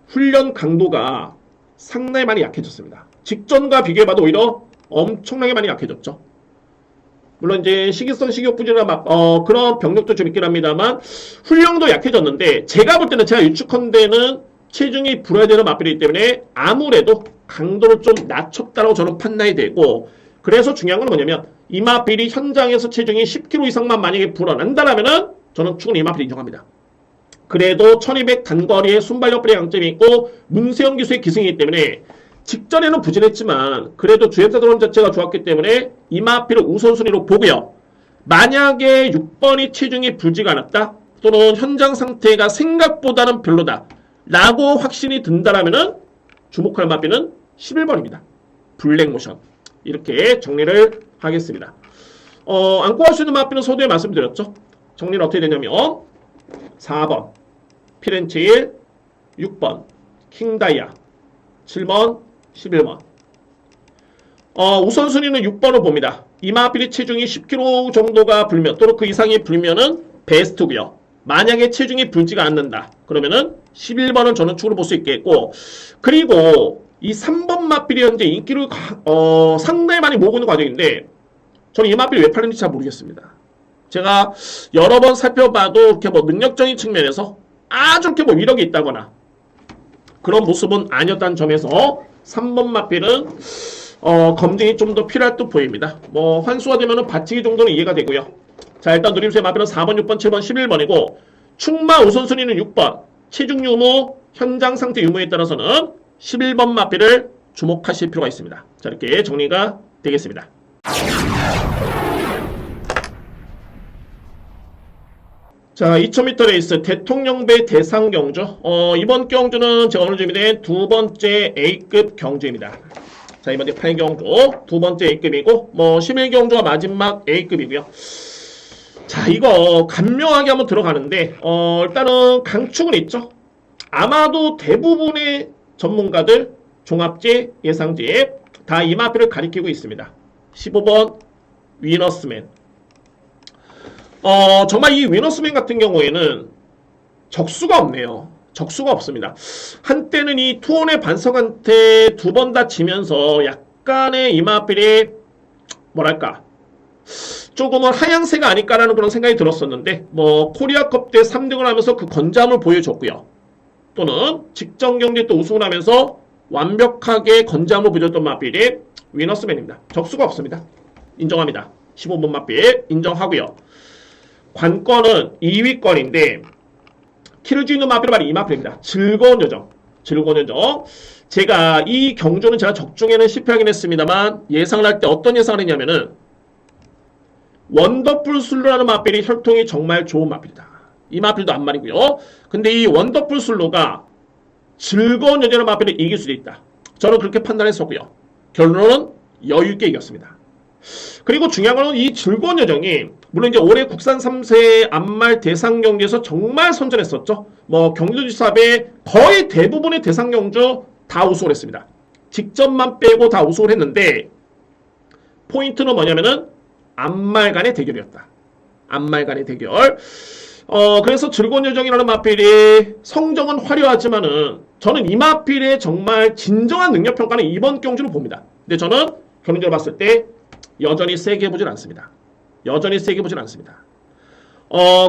훈련 강도가 상당히 많이 약해졌습니다. 직전과 비교해봐도 오히려 엄청나게 많이 약해졌죠. 물론 이제 식이성 식욕부진이나 그런 병력도 좀 있긴 합니다만 훈련도 약해졌는데 제가 볼 때는 제가 유축컨대는 체중이 불어야 되는 마필이기 때문에 아무래도 강도를 좀 낮췄다고 저는 판단이 되고, 그래서 중요한 건 뭐냐면 이 마필이 현장에서 체중이 10kg 이상만 만약에 불어난다라면은 저는 충분히 이 마필 인정합니다. 그래도 1200 단거리의 순발력불의 강점이 있고 문세영 기수의 기승이기 때문에 직전에는 부진했지만 그래도 GM사 드론 자체가 좋았기 때문에 이 마필을 우선순위로 보고요. 만약에 6번이 체중이 불지가 않았다 또는 현장 상태가 생각보다는 별로다 라고 확신이 든다라면은 주목할 마필은 11번입니다. 블랙모션. 이렇게 정리를 하겠습니다. 안고 할 수 있는 마필은 서두에 말씀드렸죠. 정리는 어떻게 되냐면 4번 피렌체 1, 6번 킹다이아, 7번 11번. 우선순위는 6번을 봅니다. 이 마필이 체중이 10kg 정도가 불면 또는 그 이상이 불면은 베스트고요. 만약에 체중이 불지가 않는다. 그러면은 11번은 저는 축으로 볼 수 있겠고, 그리고 이 3번 마필이 현재 인기를 상당히 많이 모으고 있는 과정인데, 저는 이 마필이 왜 팔렸는지 잘 모르겠습니다. 제가 여러 번 살펴봐도 이렇게 뭐 능력적인 측면에서 아주 이렇게 뭐 위력이 있다거나 그런 모습은 아니었다는 점에서 3번 마필은 검증이 좀 더 필요할 듯 보입니다. 뭐 환수가 되면은 받치기 정도는 이해가 되고요. 자, 일단 누림수의 마필은 4번, 6번, 7번, 11번이고 충마 우선순위는 6번, 체중 유무, 현장 상태 유무에 따라서는 11번 마필을 주목하실 필요가 있습니다. 자, 이렇게 정리가 되겠습니다. 자, 2000m 레이스 대통령배 대상 경주. 이번 경주는 제가 오늘 준비된 두 번째 A급 경주입니다. 자, 이번에 8경주 두 번째 A급이고, 뭐 11경주가 마지막 A급이고요. 자, 이거 간명하게 한번 들어가는데, 일단은 강축은 있죠. 아마도 대부분의 전문가들, 종합제, 예상제 다 이마표를 가리키고 있습니다. 15번 위너스맨. 정말 이 위너스맨 같은 경우에는 적수가 없네요. 적수가 없습니다. 한때는 이 투혼의 반석한테 두 번 다 지면서 약간의 이마필이 뭐랄까 조금은 하향세가 아닐까라는 그런 생각이 들었었는데, 뭐 코리아컵 때 3등을 하면서 그 건장함을 보여줬고요. 또는 직전 경기 또 우승을 하면서 완벽하게 건장함을 보여줬던 마필이 위너스맨입니다. 적수가 없습니다. 인정합니다. 15번 마필 인정하고요. 관건은 2위권인데 키를 있는 마필은 바로 이 마필입니다. 즐거운 여정. 즐거운 여정. 제가 이 경주는 제가 적중에는 실패하긴 했습니다만 예상을 할 때 어떤 예상을 했냐면은 원더풀 슬로라는 마필이 혈통이 정말 좋은 마필이다. 이 마필도 안 말이고요. 근데 이 원더풀 슬로가 즐거운 여정의 마필을 이길 수도 있다. 저는 그렇게 판단했었고요. 결론은 여유있게 이겼습니다. 그리고 중요한 건 이 즐거운 여정이 물론 이제 올해 국산 3세 암말 대상 경기에서 정말 선전했었죠. 뭐 경주지사배 거의 대부분의 대상 경주 다 우승을 했습니다. 직전만 빼고 다 우승을 했는데 포인트는 뭐냐면은 암말 간의 대결이었다. 암말 간의 대결. 그래서 즐거운 여정이라는 마필이 성적은 화려하지만은 저는 이 마필의 정말 진정한 능력 평가는 이번 경주로 봅니다. 근데 저는 결론적으로 봤을 때 여전히 세게 보진 않습니다. 여전히 세게 보진 않습니다.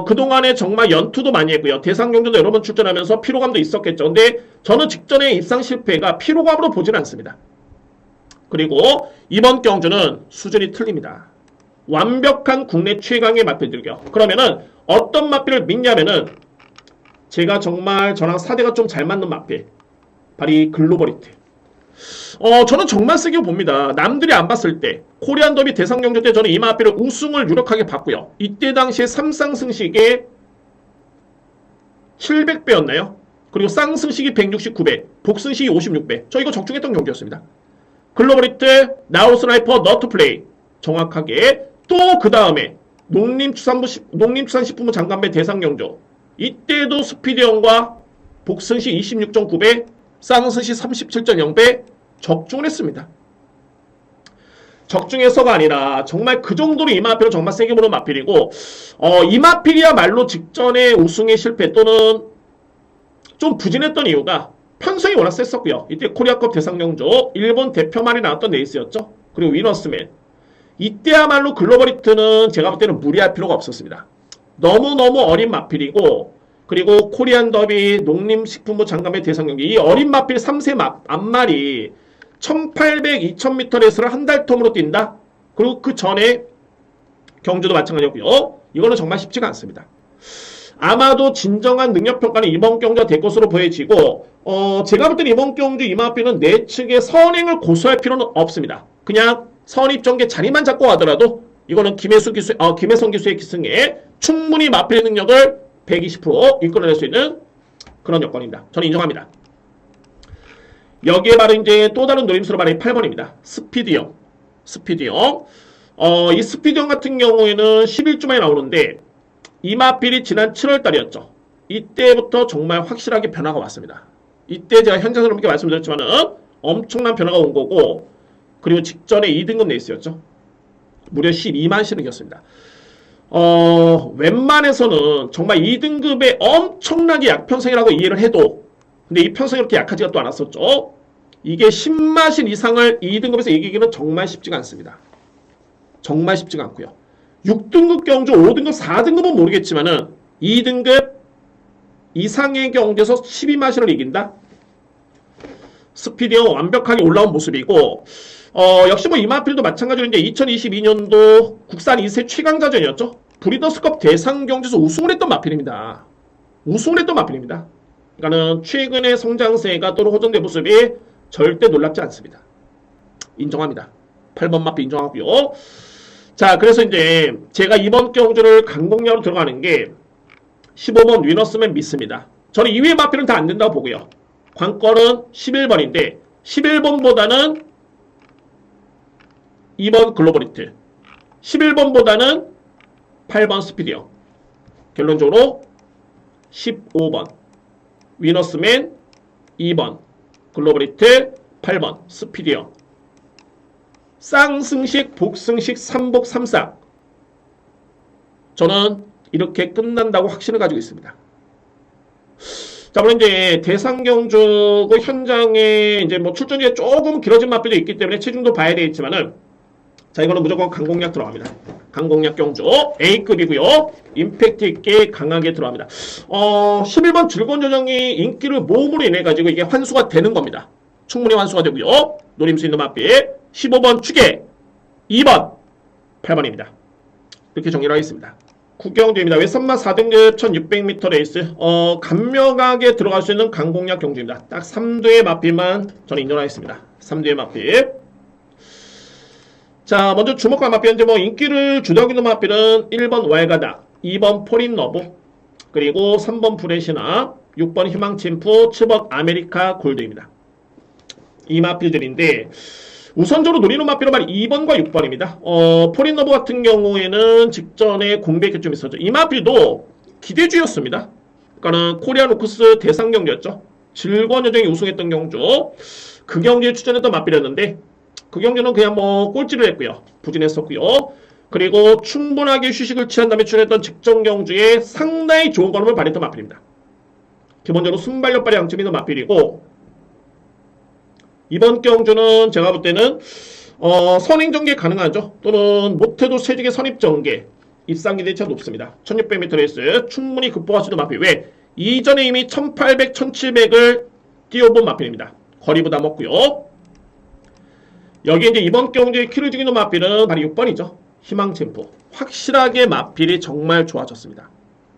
그동안에 정말 연투도 많이 했고요. 대상 경주도 여러 번 출전하면서 피로감도 있었겠죠. 근데 저는 직전에 입상 실패가 피로감으로 보진 않습니다. 그리고 이번 경주는 수준이 틀립니다. 완벽한 국내 최강의 마필들이요. 그러면은 어떤 마필을 믿냐면은 제가 정말 저랑 사대가 좀 잘 맞는 마필. 바로 이 글로벌히트. 저는 정말 세게 봅니다. 남들이 안 봤을 때 코리안 더비 대상 경주 때 저는 이 마필을 우승을 유력하게 봤고요. 이때 당시에 3쌍승식에 700배였나요? 그리고 쌍승식이 169배, 복승식이 56배. 저 이거 적중했던 경기였습니다. 글로벌히트, 나우스나이퍼, 너트플레이 정확하게. 또 그 다음에 농림축산식품부 장관배 대상 경주 이때도 스피드형과 복승식 26.9배, 쌍승식 37.0배 적중을 했습니다. 적중해서가 아니라 정말 그 정도로 이 마필은 정말 세게 보는 마필이고, 이 마필이야말로 직전에 우승에 실패 또는 좀 부진했던 이유가 편성이 워낙 셌었고요. 이때 코리아컵 대상 경주 일본 대표만이 나왔던 레이스였죠. 그리고 위너스맨. 이때야말로 글로벌히트는 제가 볼 때는 무리할 필요가 없었습니다. 너무너무 어린 마필이고, 그리고 코리안 더비 농림식품부 장관배 대상 경기 이 어린 마필 3세 앞말이 1800, 2000m 레이스를 한 달 텀으로 뛴다. 그리고 그 전에 경주도 마찬가지였고요. 이거는 정말 쉽지가 않습니다. 아마도 진정한 능력평가는 이번 경주가 될 것으로 보여지고, 제가 볼 때는 이번 경주 이 마필은 내 측의 선행을 고수할 필요는 없습니다. 그냥 선입전개 자리만 잡고 가더라도 이거는 김혜성 기수의 기승에 충분히 마필의 능력을 120% 이끌어낼 수 있는 그런 여건입니다. 저는 인정합니다. 여기에 바로 이제 또 다른 노림수로 말해 8번입니다. 스피드형. 이 스피드형 같은 경우에는 11주 만에 나오는데 이 마필이 지난 7월 달이었죠. 이때부터 정말 확실하게 변화가 왔습니다. 이때 제가 현장에서 이렇게 말씀드렸지만은 엄청난 변화가 온 거고, 그리고 직전에 2등급 레이스였죠. 무려 12만 실을 이겼습니다. 웬만해서는 정말 2등급의 엄청나게 약편성이라고 이해를 해도, 근데 이 편성이 그렇게 약하지가 또 않았었죠. 이게 신마신 이상을 2등급에서 이기기는 정말 쉽지가 않습니다. 정말 쉽지가 않고요. 6등급 경주, 5등급, 4등급은 모르겠지만은 2등급 이상의 경주에서 12마신을 이긴다? 스피디어 완벽하게 올라온 모습이고, 역시 뭐 이마필도 마찬가지로 이제 2022년도 국산 2세 최강자전이었죠. 브리더스컵 대상 경주에서 우승을 했던 마필입니다. 우승을 했던 마필입니다. 그러니까는 최근의 성장세가 또는 호전된 모습이 절대 놀랍지 않습니다. 인정합니다. 8번 마필 인정하고요. 자, 그래서 이제 제가 이번 경주를 강공략으로 들어가는 게 15번 위너스맨 믿습니다. 저는 2회 마필은 다 안 된다고 보고요. 관건은 11번인데 11번보다는 2번 글로벌히트, 11번보다는 8번 스피디어. 결론적으로 15번 위너스맨, 2번 글로벌히트, 8번 스피디어. 쌍승식, 복승식, 3복 3쌍. 저는 이렇게 끝난다고 확신을 가지고 있습니다. 자, 물론 이제 대상경주 현장에 이제 뭐 출전이 조금 길어진 마필도 있기 때문에 체중도 봐야 되겠지만은, 자, 이거는 무조건 강공략 들어갑니다. 강공략 경주 A급이고요. 임팩트 있게 강하게 들어갑니다. 11번 즐거운여정이 인기를 모음으로 인해 가지고 이게 환수가 되는 겁니다. 충분히 환수가 되고요. 노림 수 있는 마필 15번 추계, 2번 8번입니다. 이렇게 정리를 하겠습니다. 국경주입니다. 외선마 4등급 1600m 레이스, 간명하게 들어갈 수 있는 강공략 경주입니다. 딱 3두의 마필만 저는 인정하겠습니다. 3두의 마필. 자, 먼저 주목할 마필, 이제 뭐 인기를 주도하고 있는 마필은 1번 왈가다, 2번 포린러브, 그리고 3번 브레시나, 6번 희망챔프, 7번 아메리카 골드입니다. 이 마필들인데, 우선적으로 노리는 마필은 바로 2번과 6번입니다. 포린러브 같은 경우에는 직전에 공백이 좀 있었죠. 이 마필도 기대주였습니다. 그러니까는 코리안 오크스 대상 경주였죠. 즐거운 여정이 우승했던 경주. 그 경주에 출전했던 마필이었는데, 그 경주는 그냥 뭐 꼴찌를 했고요. 부진했었고요. 그리고 충분하게 휴식을 취한 다음에 출연했던 직전 경주에 상당히 좋은 걸음을 발휘했던 마필입니다. 기본적으로 순발력발의 양점이 있는 마필이고, 이번 경주는 제가 볼 때는 선행전개 가능하죠. 또는 못해도 세직의 선입전개 입상기 대체가 높습니다. 1600m 레이스 충분히 극복할 수 있는 마필. 왜? 이전에 이미 1800, 1700을 뛰어본 마필입니다. 거리 부담 없고요. 여기 이제 이번 경주에 키를 죽이는 마필은 바로 6번이죠. 희망챔프. 확실하게 마필이 정말 좋아졌습니다.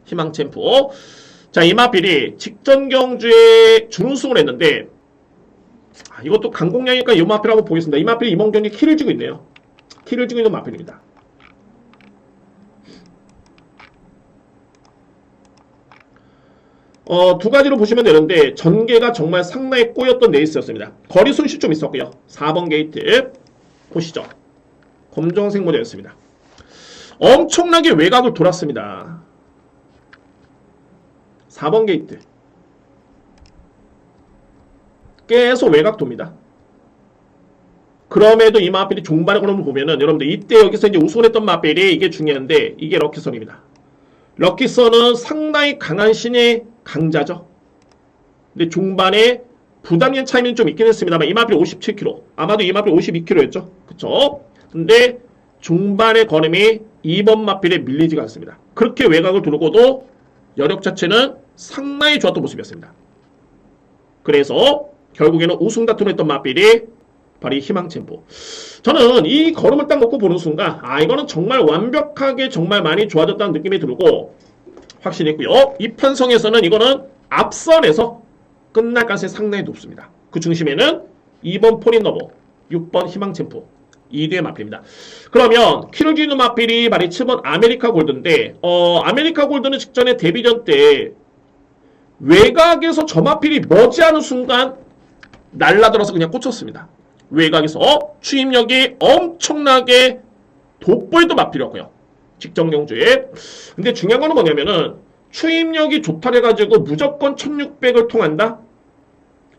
희망챔프. 자, 이 마필이 직전 경주에 준우승을 했는데, 이것도 강공략이니까 이 마필하고 보겠습니다. 이 마필이 이번 경기에 키를 쥐고 있네요. 키를 쥐고 있는 마필입니다. 두 가지로 보시면 되는데, 전개가 정말 상당히 꼬였던 레이스였습니다. 거리 손실 좀 있었고요. 4번 게이트 보시죠. 검정색 모델이었습니다. 엄청나게 외곽을 돌았습니다. 4번 게이트 계속 외곽 돕니다. 그럼에도 이 마필이 종반의 걸음을 보면은, 여러분들 이때 여기서 이제 우승을 했던 마필이 이게 중요한데, 이게 럭키선입니다. 럭키선은 상당히 강한 신의 강자죠. 근데 종반에 부담력 차이는 좀 있긴 했습니다만, 이 마필 57kg, 아마도 이 마필 52kg였죠. 그쵸? 근데 종반의 걸음이 2번 마필에 밀리지가 않습니다. 그렇게 외곽을 두르고도 여력 자체는 상당히 좋았던 모습이었습니다. 그래서 결국에는 우승 다툼을 했던 마필이 바로 이 희망챔프. 저는 이 걸음을 딱 놓고 보는 순간, 이거는 정말 완벽하게 정말 많이 좋아졌다는 느낌이 들고 확신했고요. 이 편성에서는 이거는 앞선에서 끝날 가능성이 상당히 높습니다. 그 중심에는 2번 포린러브, 6번 희망챔프, 2대의 마필입니다. 그러면 키를 쥐는 마필이 바로 7번 아메리카 골드인데, 아메리카 골드는 직전에 데뷔전 때 외곽에서 저 마필이 머지않은 순간 날라들어서 그냥 꽂혔습니다. 외곽에서 추임력이 엄청나게 돋보이던 마필이었고요. 직전 경주에. 근데 중요한 건 뭐냐면은, 추임력이 좋다 해가지고 무조건 1600을 통한다?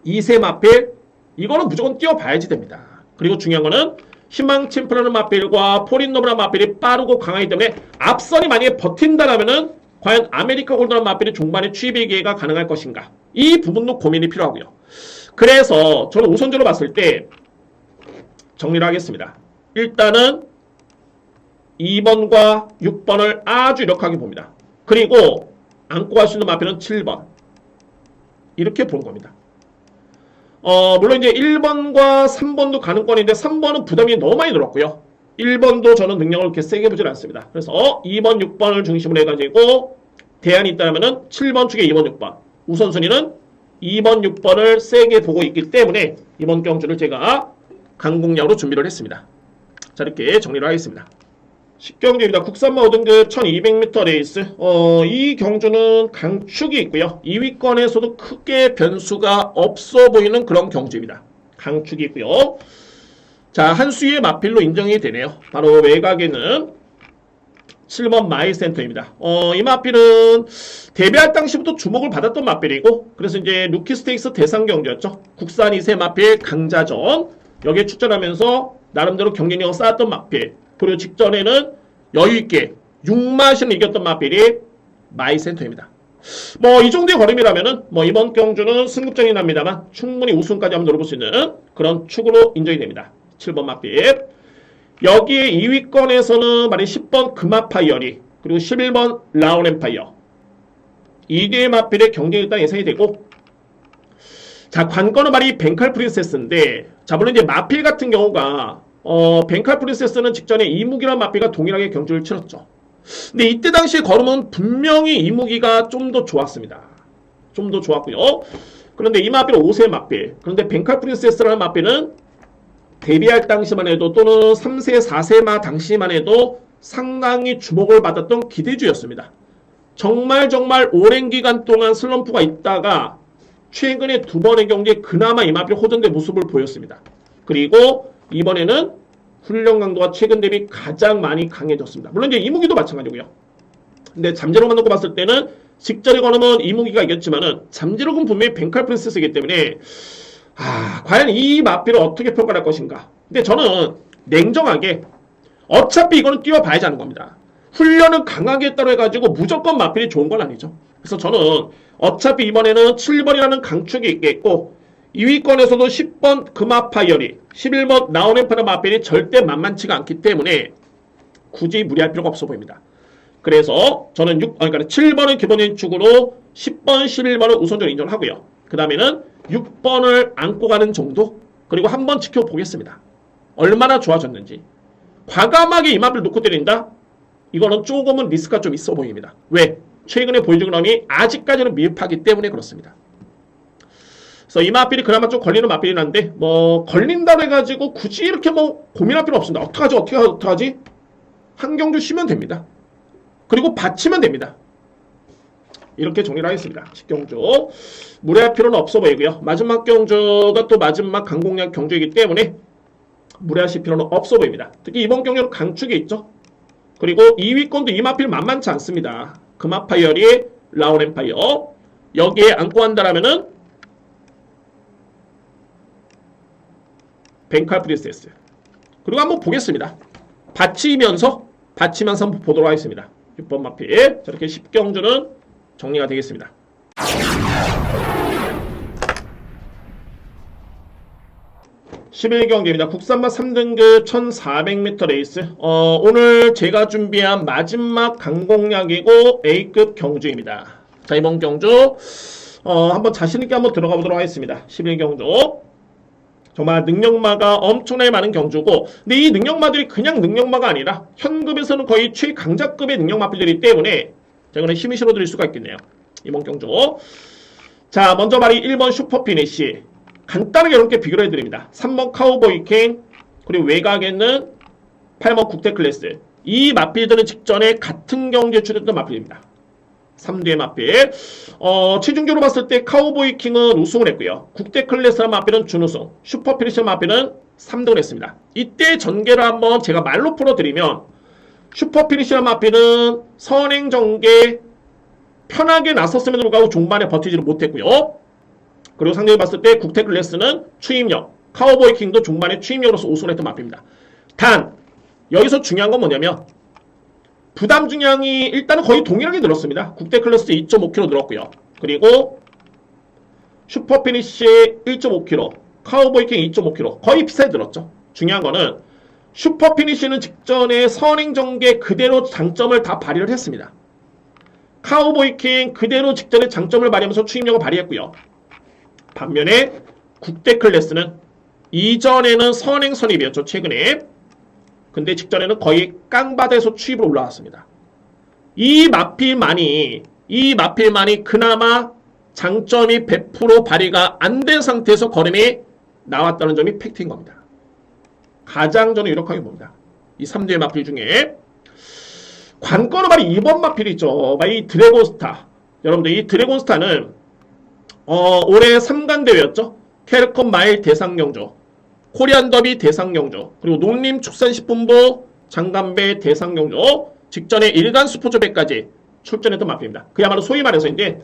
2세 마필, 이거는 무조건 뛰어봐야지 됩니다. 그리고 중요한 거는 희망챔프라는 마필과 포린노브라는 마필이 빠르고 강하기 때문에 앞선이 만약에 버틴다라면은 과연 아메리카 골드라는 마필이 종반에 추입의 기회가 가능할 것인가? 이 부분도 고민이 필요하고요. 그래서 저는 우선적으로 봤을 때 정리를 하겠습니다. 일단은 2번과 6번을 아주 유력하게 봅니다. 그리고 안고 갈 수 있는 마필은 7번. 이렇게 보는 겁니다. 물론 이제 1번과 3번도 가능권인데 3번은 부담이 너무 많이 늘었고요. 1번도 저는 능력을 그렇게 세게 보질 않습니다. 그래서 2번, 6번을 중심으로 해가지고 대안이 있다면은 7번 축에 2번, 6번. 우선순위는 2번, 6번을 세게 보고 있기 때문에 이번 경주를 제가 강공략으로 준비를 했습니다. 자, 이렇게 정리를 하겠습니다. 10경주입니다. 국산마 5등급 1200m 레이스. 이 경주는 강축이 있고요. 2위권에서도 크게 변수가 없어 보이는 그런 경주입니다. 강축이 있고요. 자, 한 수위의 마필로 인정이 되네요. 바로 외곽에는 7번 마이센터입니다. 이 마필은 데뷔할 당시부터 주목을 받았던 마필이고, 그래서 이제 루키 스테이크스 대상 경주였죠. 국산 2세 마필 강자전. 여기에 출전하면서 나름대로 경쟁력을 쌓았던 마필. 그리고 직전에는 여유있게 6마신을 이겼던 마필이 마이센터입니다. 이 정도의 걸음이라면은 이번 경주는 승급전이 납니다만 충분히 우승까지 한번 노려볼 수 있는 그런 축으로 인정이 됩니다. 7번 마필. 여기에 2위권에서는 말이 10번 금화파이어리, 그리고 11번 라온엠파이어. 2개의 마필의 경쟁이 일단 예상이 되고, 자, 관건은 말이 벤칼 프린세스인데, 자, 물론 이제 마필 같은 경우가 벤칼 프린세스는 직전에 이무기란 마필과 동일하게 경주를 치렀죠. 근데 이때 당시 걸음은 분명히 이무기가 좀 더 좋았습니다. 좀 더 좋았고요. 그런데 이 마필은 5세 마필. 그런데 벤칼 프린세스라는 마필은 데뷔할 당시만 해도 또는 3세, 4세마 당시만 해도 상당히 주목을 받았던 기대주였습니다. 정말 오랜 기간 동안 슬럼프가 있다가 최근에 두 번의 경기에 그나마 이 마필 호전된 모습을 보였습니다. 그리고 이번에는 훈련 강도가 최근 대비 가장 많이 강해졌습니다. 물론 이제 이무기도 마찬가지고요. 근데 잠재로만 놓고 봤을 때는 직전의 걸음은 이무기가 이겼지만은 잠재력은 분명히 벤칼 프린세스이기 때문에 과연 이 마필을 어떻게 평가할 것인가. 근데 저는 냉정하게 어차피 이거는 뛰어봐야지 하는 겁니다. 훈련을 강하게 했다고 해가지고 무조건 마필이 좋은 건 아니죠. 그래서 저는 어차피 이번에는 7번이라는 강축이 있겠고 2위권에서도 10번 금화파이어리, 11번 나오넨파는 마필이 절대 만만치가 않기 때문에 굳이 무리할 필요가 없어 보입니다. 그래서 저는 7번은 기본적인 축으로 10번, 11번을 우선적으로 인정하고요. 그 다음에는 6번을 안고 가는 정도? 그리고 한번 지켜보겠습니다. 얼마나 좋아졌는지. 과감하게 이 마필을 놓고 때린다? 이거는 조금은 리스크가 좀 있어 보입니다. 왜? 최근에 보여준 놈이 아직까지는 미흡하기 때문에 그렇습니다. 그래서 이 마필이 그나마 좀 걸리는 마필이긴 한데 걸린다고 해가지고 굳이 이렇게 고민할 필요 없습니다. 어떡하지? 한 경주 쉬면 됩니다. 그리고 받치면 됩니다. 이렇게 정리를 하겠습니다. 10경주 무리할 필요는 없어 보이고요. 마지막 경주가 또 마지막 강공략 경주이기 때문에 무리하실 필요는 없어 보입니다. 특히 이번 경주는 강축이 있죠. 그리고 2위권도 이 마필 만만치 않습니다. 금화파이어리, 라온엠파이어. 여기에 안고 한다라면은 벤칼 프린세스. 그리고 한번 보겠습니다. 받치면서 한번 보도록 하겠습니다. 6번 마필. 저렇게 10경주는 정리가 되겠습니다. 11경기입니다. 국산마 3등급 1400m 레이스. 오늘 제가 준비한 마지막 강공략이고 A급 경주입니다. 자, 이번 경주 한번 자신있게 한번 들어가 보도록 하겠습니다. 11경주. 정말 능력마가 엄청나게 많은 경주고, 근데 이 능력마들이 그냥 능력마가 아니라 현급에서는 거의 최강자급의 능력마필들이기 때문에 자, 이거는 힘이 실어드릴 수가 있겠네요. 이번 경주. 자, 먼저 말이 1번 슈퍼피니시. 간단하게 이렇게 비교를 해드립니다. 3번 카우보이킹, 그리고 외곽에는 8번 국대클래스. 이 마필들은 직전에 같은 경기에 출연했던 마필입니다. 3두의 마필. 최종적으로 봤을 때 카우보이킹은 우승을 했고요. 국대클래스라는 마필은 준우승, 슈퍼피니시 마필은 3등을 했습니다. 이때 전개를 한번 제가 말로 풀어드리면 슈퍼피니시라는 마필은 선행전개 편하게 나섰음에도 불구하고 종반에 버티지를 못했고요. 그리고 상대히 봤을 때 국태클래스는 추임력, 카우보이킹도 종반에 추임력으로서 우승을 했던 마필입니다. 단 여기서 중요한 건 뭐냐면 부담 중량이 일단은 거의 동일하게 늘었습니다. 국대 클래스 2.5kg 늘었고요. 그리고 슈퍼피니쉬 1.5kg, 카우보이킹 2.5kg 거의 비슷하게 늘었죠. 중요한 거는 슈퍼피니쉬는 직전에 선행전개 그대로 장점을 다 발휘를 했습니다. 카우보이킹 그대로 직전에 장점을 발휘하면서 추임력을 발휘했고요. 반면에 국대 클래스는 이전에는 선행 선입이었죠. 최근에. 근데 직전에는 거의 깡바다에서 추입으로 올라왔습니다. 이 마필만이 그나마 장점이 100% 발휘가 안 된 상태에서 걸음이 나왔다는 점이 팩트인 겁니다. 가장 저는 유력하게 봅니다. 이 3대의 마필 중에 관건은 바로 2번 마필이 있죠. 이 드래곤스타. 여러분들 이 드래곤스타는 올해 3간 대회였죠. 캘컴 마일 대상경주, 코리안 더비 대상경주, 그리고 농림축산식품부 장간배 대상경주, 직전에 일간 스포츠배까지 출전했던 마필입니다. 그야말로 소위 말해서 이제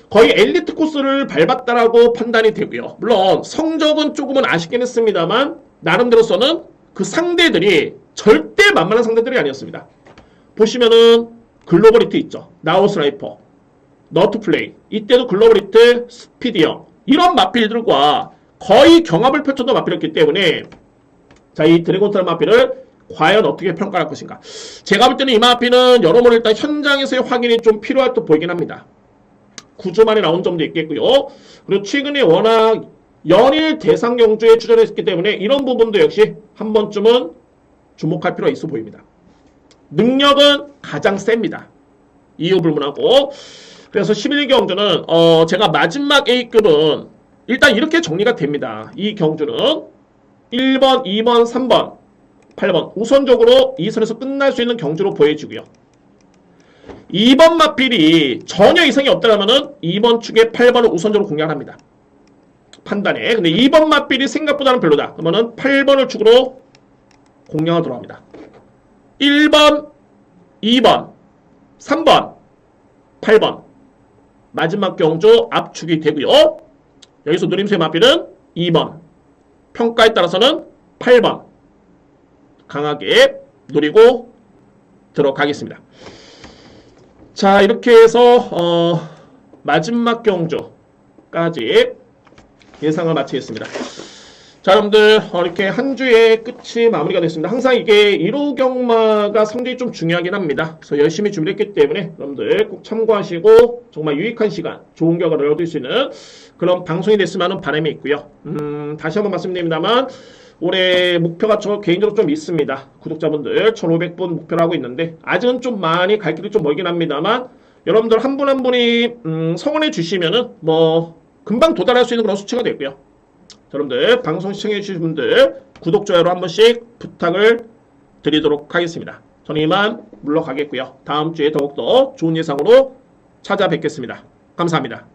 거의 엘리트 코스를 밟았다라고 판단이 되고요. 물론 성적은 조금은 아쉽긴 했습니다만 나름대로서는 그 상대들이 절대 만만한 상대들이 아니었습니다. 보시면은 글로벌 히트 있죠. 나우스라이퍼, 너트플레이, 이때도 글로벌 히트, 스피디형 이런 마필들과 거의 경합을 펼쳤던 마필이었기 때문에 자, 이 드래곤스타 마필을 과연 어떻게 평가할 것인가. 제가 볼 때는 이 마필은 여러모로 일단 현장에서의 확인이 좀 필요할 듯 보이긴 합니다. 9주 만에 나온 점도 있겠고요. 그리고 최근에 워낙 연일 대상 경주에 출전했기 때문에 이런 부분도 역시 한 번쯤은 주목할 필요가 있어 보입니다. 능력은 가장 셉니다. 이유 불문하고. 그래서 11경주는 제가 마지막 A급은 일단 이렇게 정리가 됩니다. 이 경주는 1번, 2번, 3번, 8번 우선적으로 2선에서 끝날 수 있는 경주로 보여지고요. 2번 마필이 전혀 이상이 없다면 2번 축에 8번을 우선적으로 공략합니다. 판단에. 근데 2번 마필이 생각보다는 별로다. 그러면 8번을 축으로 공략을 들어갑니다. 1번, 2번, 3번, 8번 마지막 경주 압축이 되고요. 여기서 누림수의 마필은 2번, 평가에 따라서는 8번 강하게 노리고 들어가겠습니다. 자, 이렇게 해서 마지막 경주까지 예상을 마치겠습니다. 자, 여러분들 이렇게 한 주의 끝이 마무리가 됐습니다. 항상 이게 1호 경마가 상당히 좀 중요하긴 합니다. 그래서 열심히 준비를 했기 때문에 여러분들 꼭 참고하시고 정말 유익한 시간, 좋은 결과를 얻을 수 있는 그런 방송이 됐으면 하는 바람이 있고요. 다시 한번 말씀드립니다만 올해 목표가 저 개인적으로 좀 있습니다. 구독자분들 1500분 목표를 하고 있는데 아직은 좀 많이 갈 길이 좀 멀긴 합니다만 여러분들 한 분 한 분이 성원해 주시면은 뭐 금방 도달할 수 있는 그런 수치가 되고요. 여러분들 방송 시청해 주신 분들 구독, 좋아요로 한 번씩 부탁을 드리도록 하겠습니다. 저는 이만 물러가겠고요. 다음 주에 더욱더 좋은 예상으로 찾아뵙겠습니다. 감사합니다.